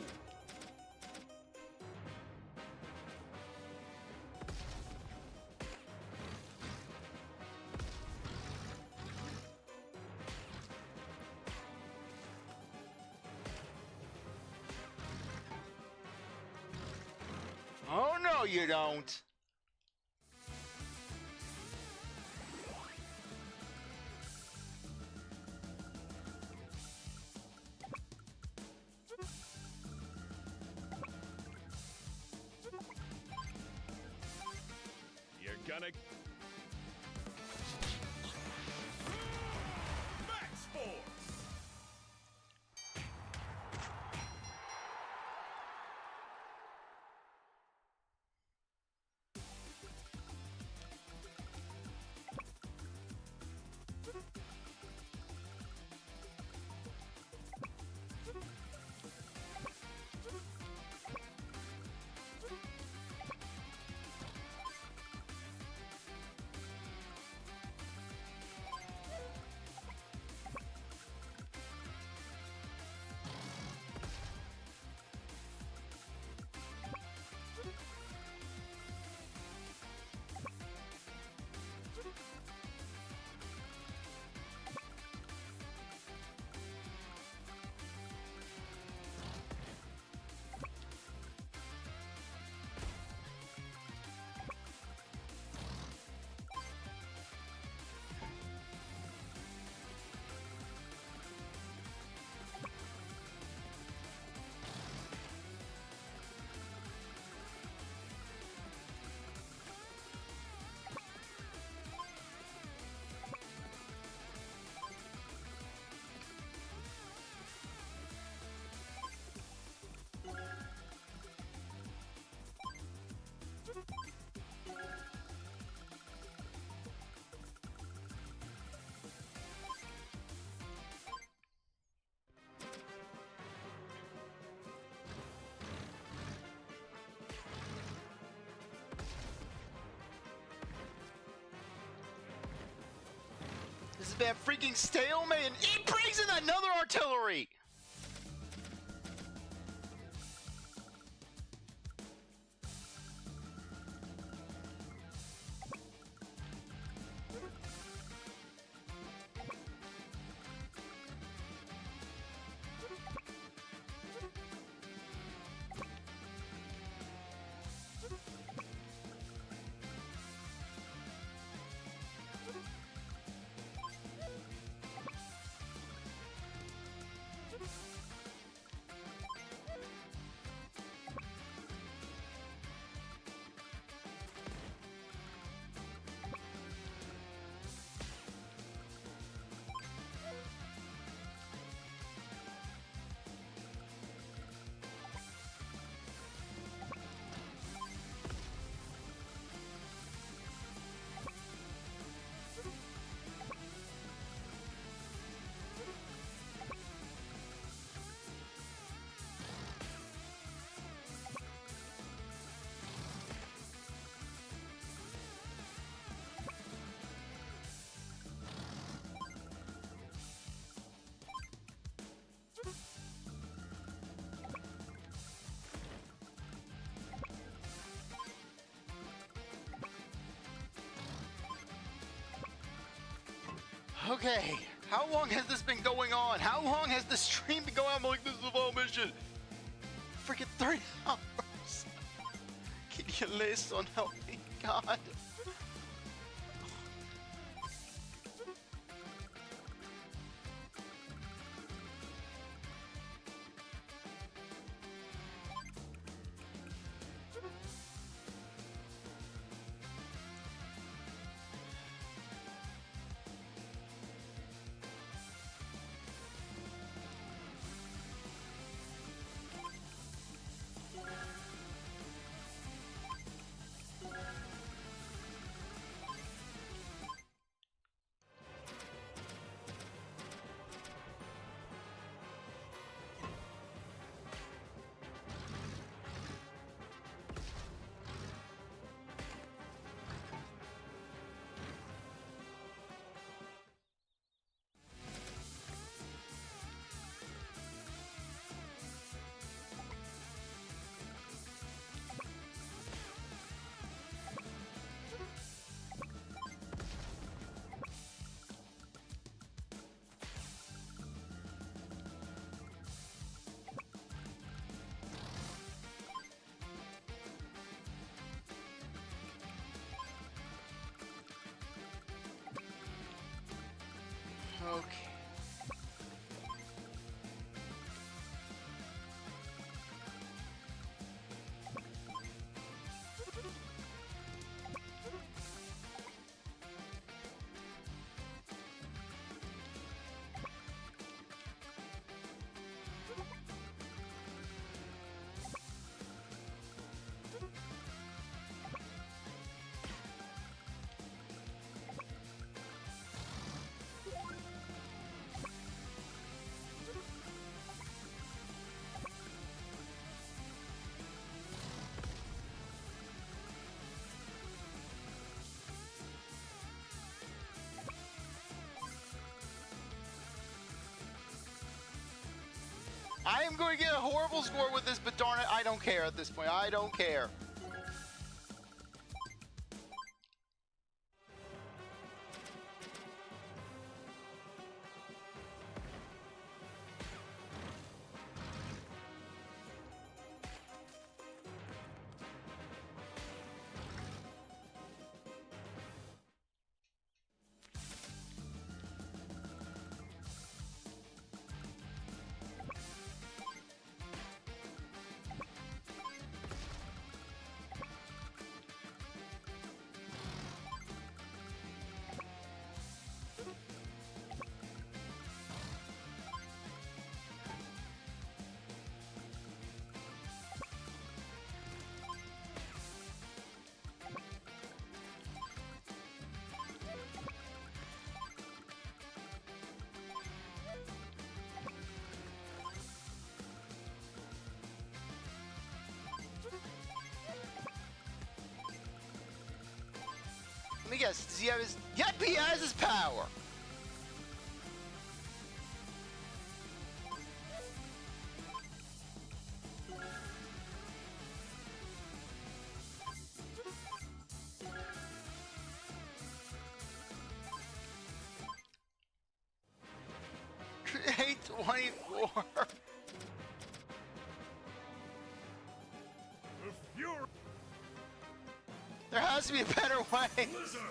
Oh no, you don't. You're gonna... Max Force! This has been a freaking stalemate, and it brings in another artillery! Okay, how long has this been going on? How long has the stream been going on? I'm like, this is the full mission. Freaking 30 hours. Can you listen? Help me, God. Okay. I am going to get a horrible score with this, but darn it, I don't care at this point. I don't care. Let me guess, does he have his... Yep, he has his power! Create 24. The fury There has to be a better way. blizzard.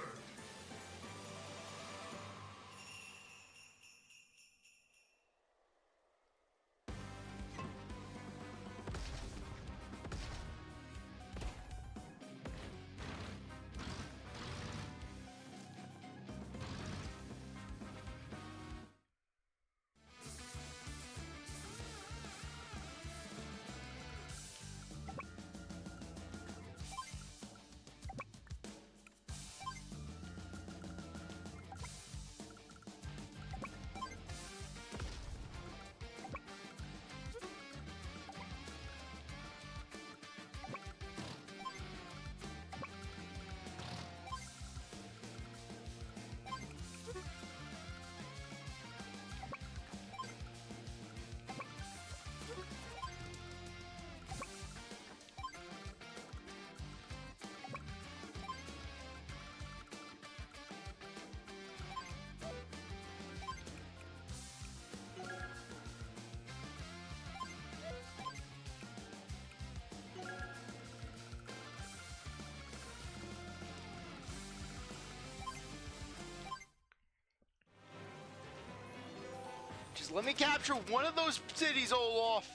Just let me capture one of those cities, Olaf.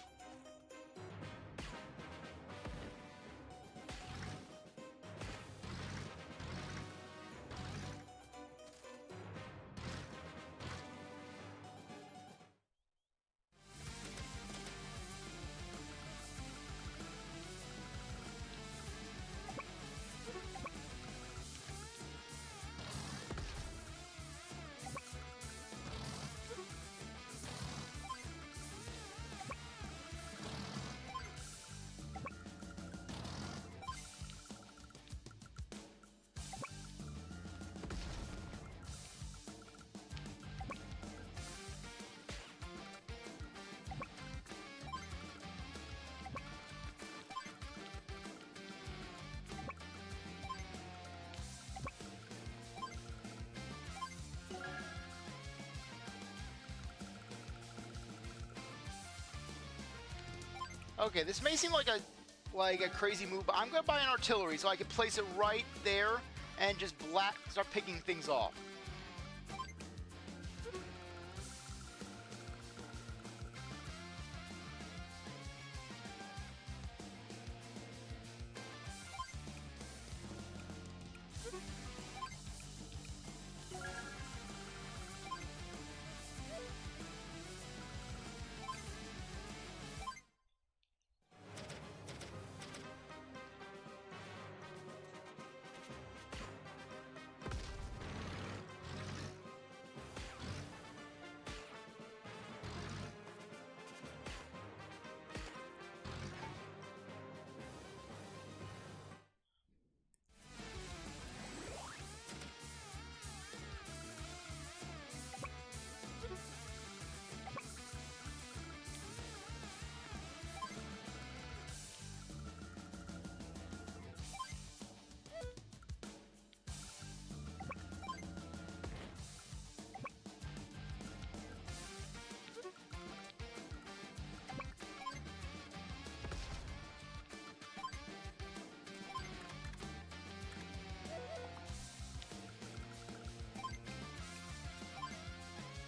Okay, this may seem like a crazy move, but I'm gonna buy an artillery so I can place it right there and just start picking things off.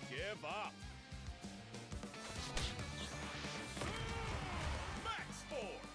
Give up. Max Force.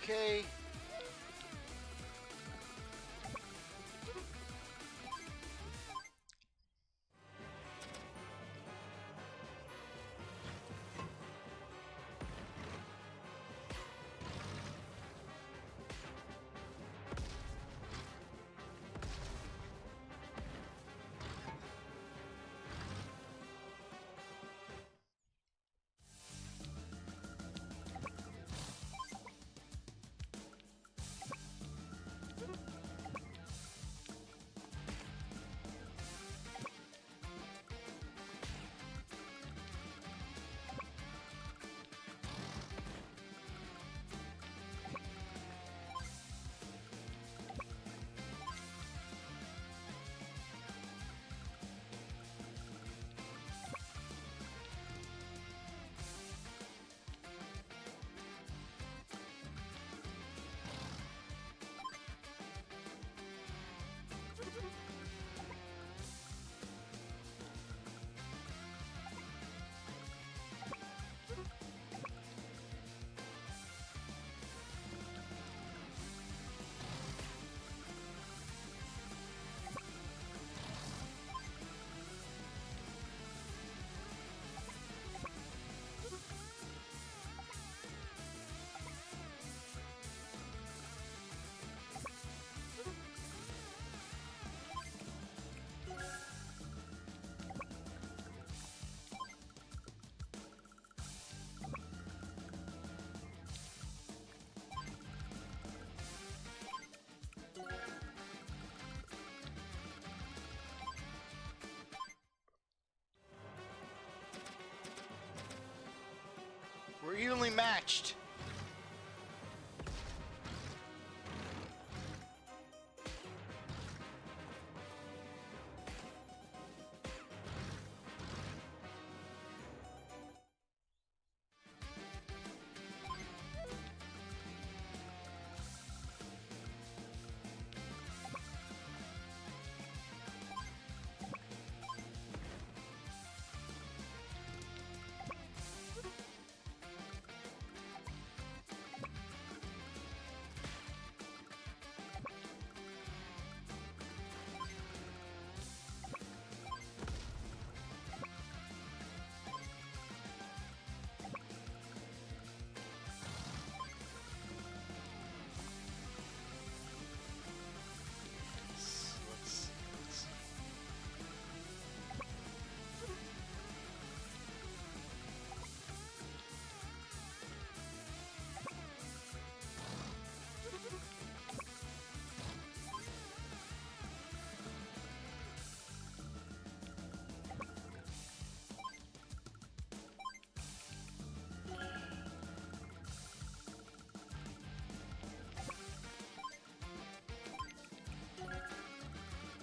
Okay. evenly matched.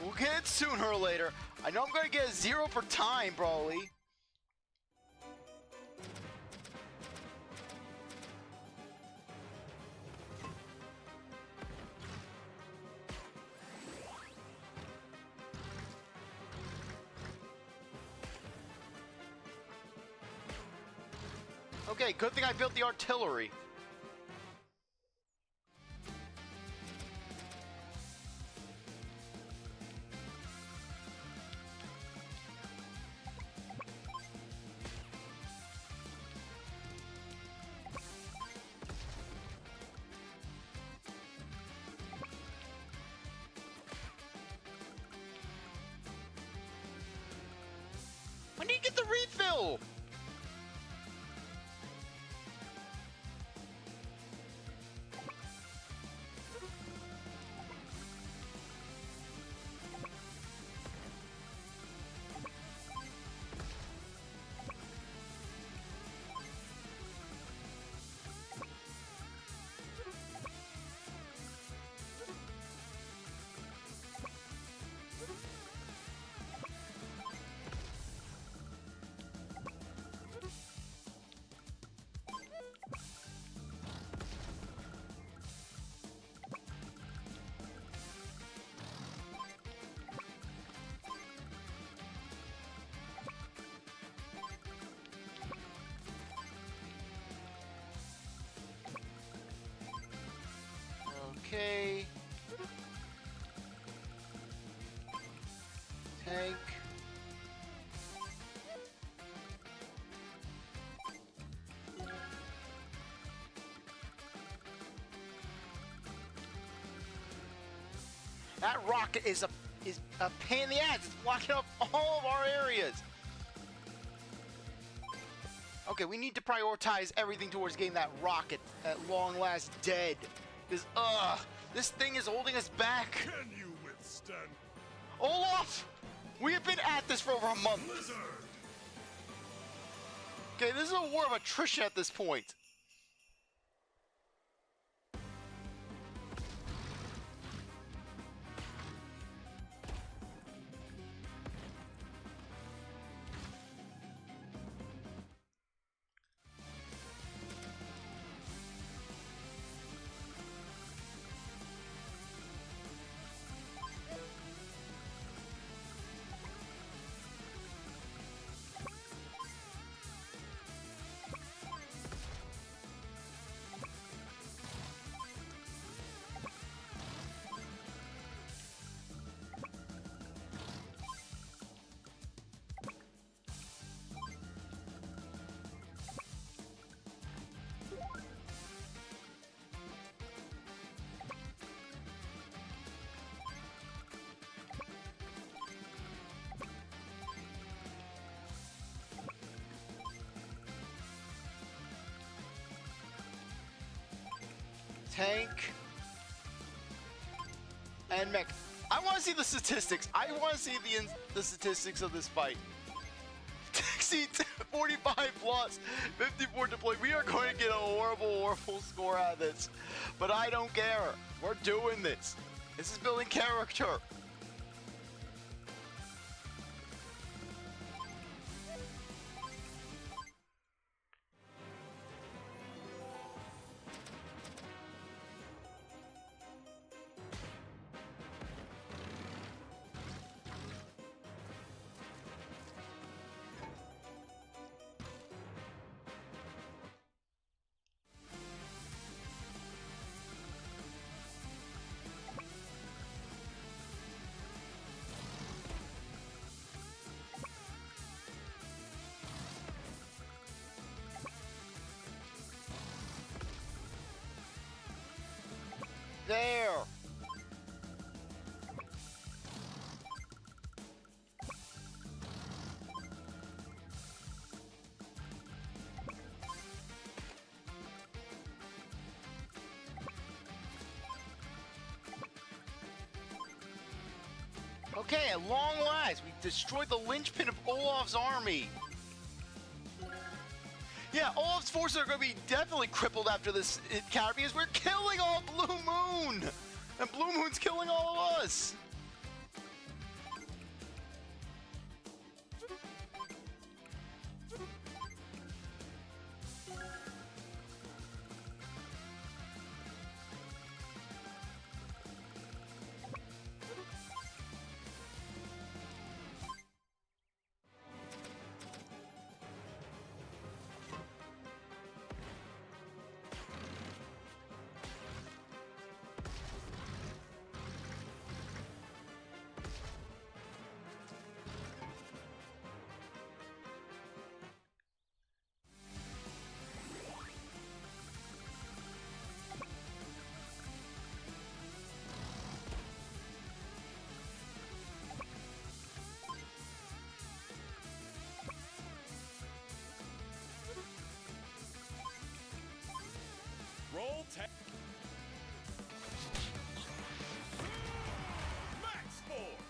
We'll get it sooner or later. I know I'm gonna get a 0 for time, probably. Okay, good thing I built the artillery. I need to get the refill! Okay. Tank. That rocket is a pain in the ass. It's blocking up all of our areas. Okay, we need to prioritize everything towards getting that rocket at long last dead. Because, this thing is holding us back. Can you withstand Olaf! We have been at this for over a month. Blizzard? Okay, this is a war of attrition at this point. Tank and mech. I want to see the statistics. I want to see the statistics of this fight. 45 plus, 54 deployed. We are going to get a horrible score out of this. But I don't care. We're doing this. This is building character. There. Okay, at long last, we destroyed the linchpin of Olaf's army. Yeah, Olaf's forces are going to be definitely crippled after this encounter because we're killing all Blue Moon! And Blue Moon's killing all of us! Roll tech. Max Force.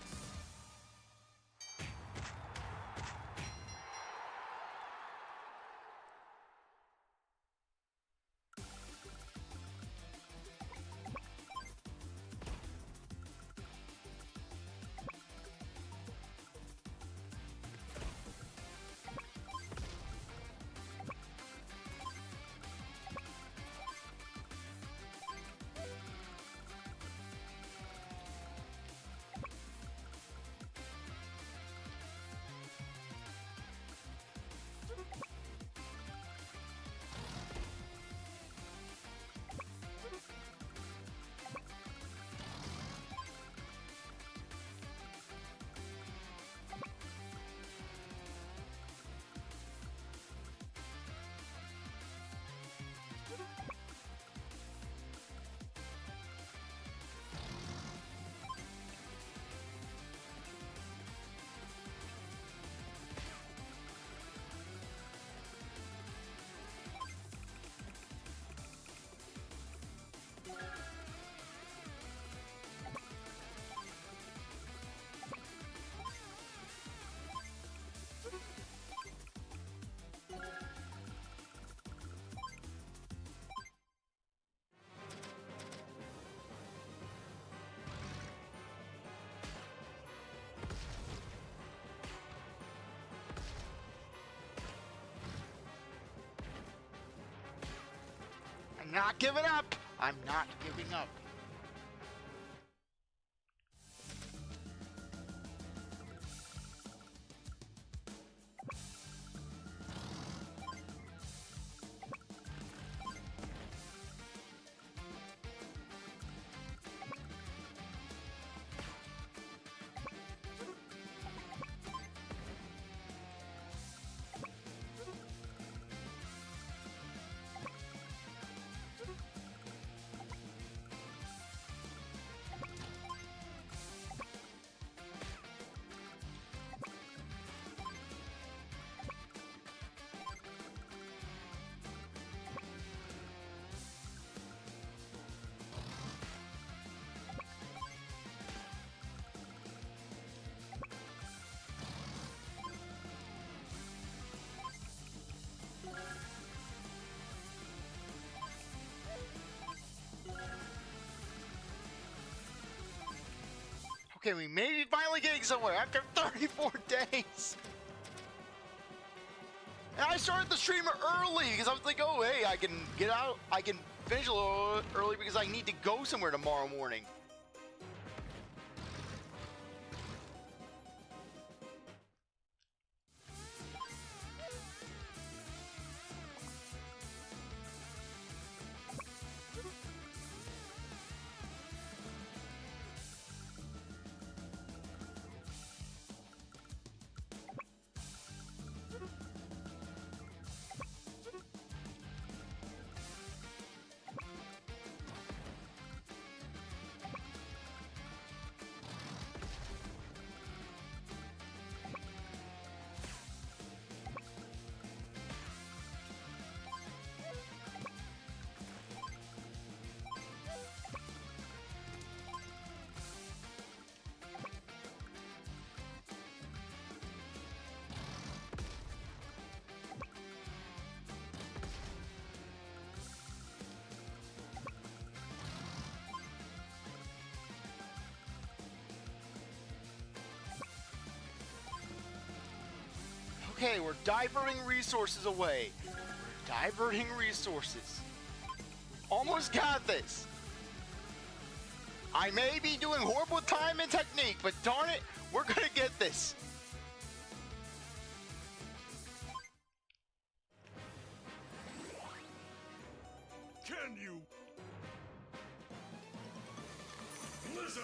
I'm not giving up! I'm not giving up. Okay, we may be finally getting somewhere after 34 days. And I started the stream early because I was like, oh, hey, I can get out, I can finish a little early because I need to go somewhere tomorrow morning. Okay, we're diverting resources away. Diverting resources. Almost got this. I may be doing horrible time and technique, but darn it, we're gonna get this. Can you? Blizzard!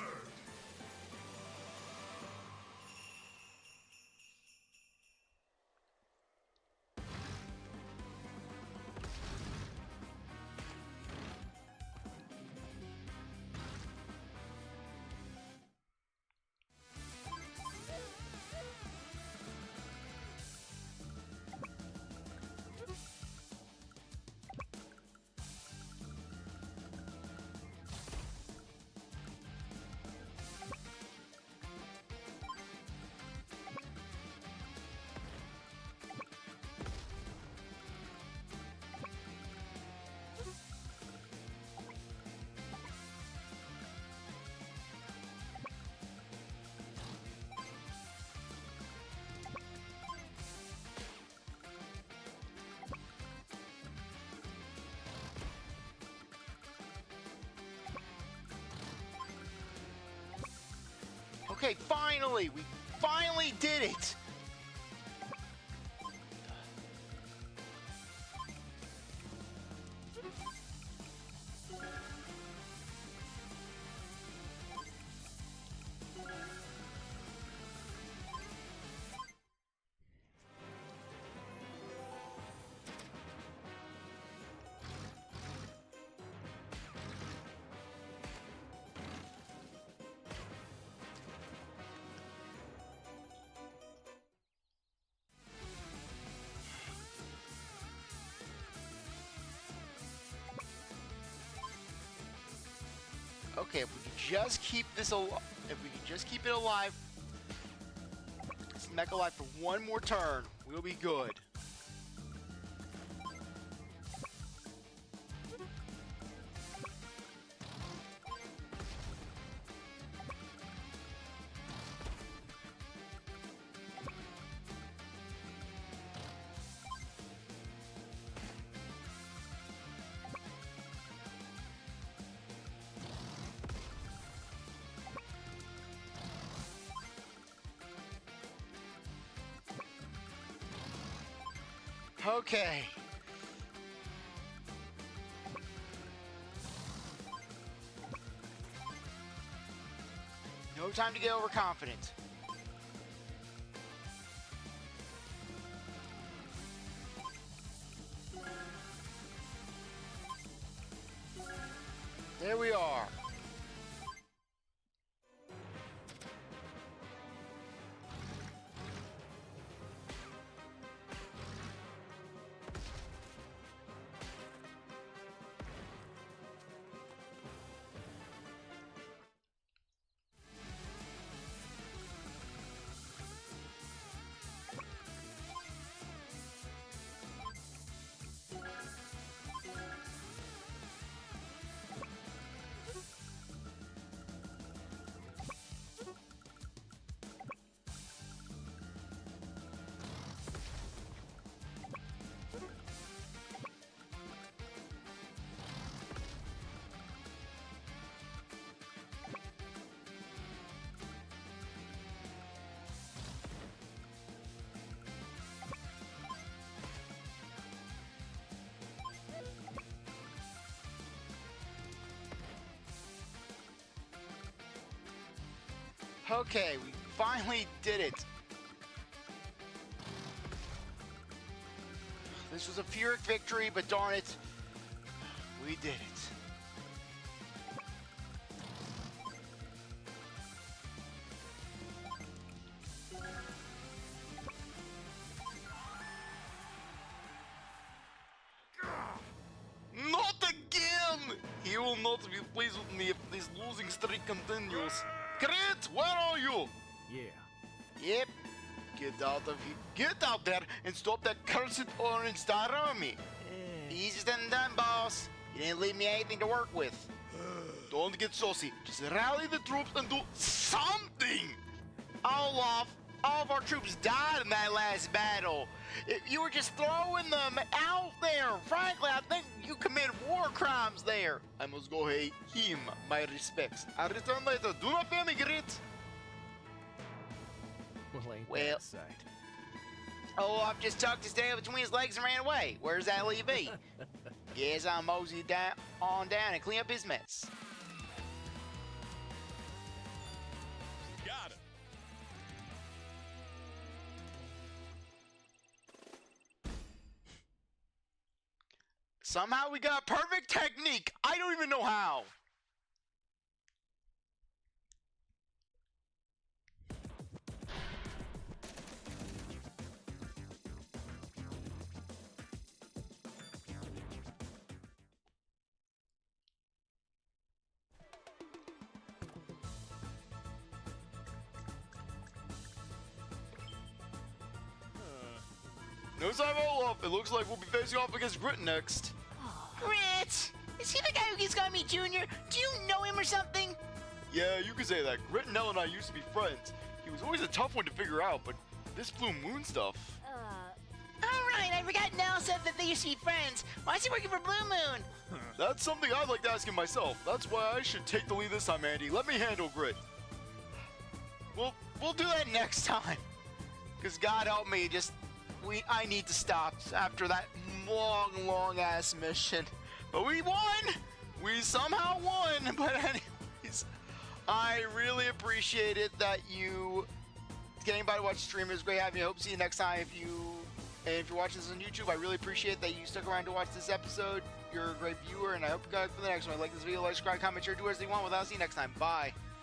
Okay, finally! We finally did it! Okay, if we could just keep this alive, if we could just keep it alive, this mech alive for one more turn, we'll be good. Okay. No time to get overconfident. There we are. Okay, we finally did it. This was a Pyrrhic victory, but darn it, we did it. Not again! He will not be pleased with me if this losing streak continues. Grit, where are you? Yeah. Yep. Get out of here. Get out there and stop that cursed orange star army. Easier than done, boss. You didn't leave me anything to work with. Don't get saucy. Just rally the troops and do something. Olaf, all of our troops died in that last battle. You were just throwing them out there. Frankly, I think you committed war crimes there. I must go pay him my respects. I'll return later. Do not fail me, Grit. Well, ain't Well. that a sight? Olaf just tucked his tail between his legs and ran away. Where's that leave me? Yes, I'll mosey on down and clean up his mess. Got it. Somehow we got perfect technique. I don't even know how. No sign of Olaf. It looks like we'll be facing off against Grit next. Grit! Is he the guy who keeps calling me Junior? Do you know him or something? Yeah, you could say that. Grit and Nell and I used to be friends. He was always a tough one to figure out, but this Blue Moon stuff. Alright, I forgot Nell said that they used to be friends. Why is he working for Blue Moon? That's something I'd like to ask him myself. That's why I should take the lead this time, Andy. Let me handle Grit. We'll do that next time. Cause God help me, I need to stop after that long ass mission. But we won! We somehow won! But anyways, I really appreciate it that you getting by to watch the stream. It was great having you. I hope to see you next time. If you're watching this on YouTube, I really appreciate that you stuck around to watch this episode. You're a great viewer, and I hope you guys for the next one. Like this video, like, subscribe, comment, share, do whatever you want. I'll see you next time. Bye.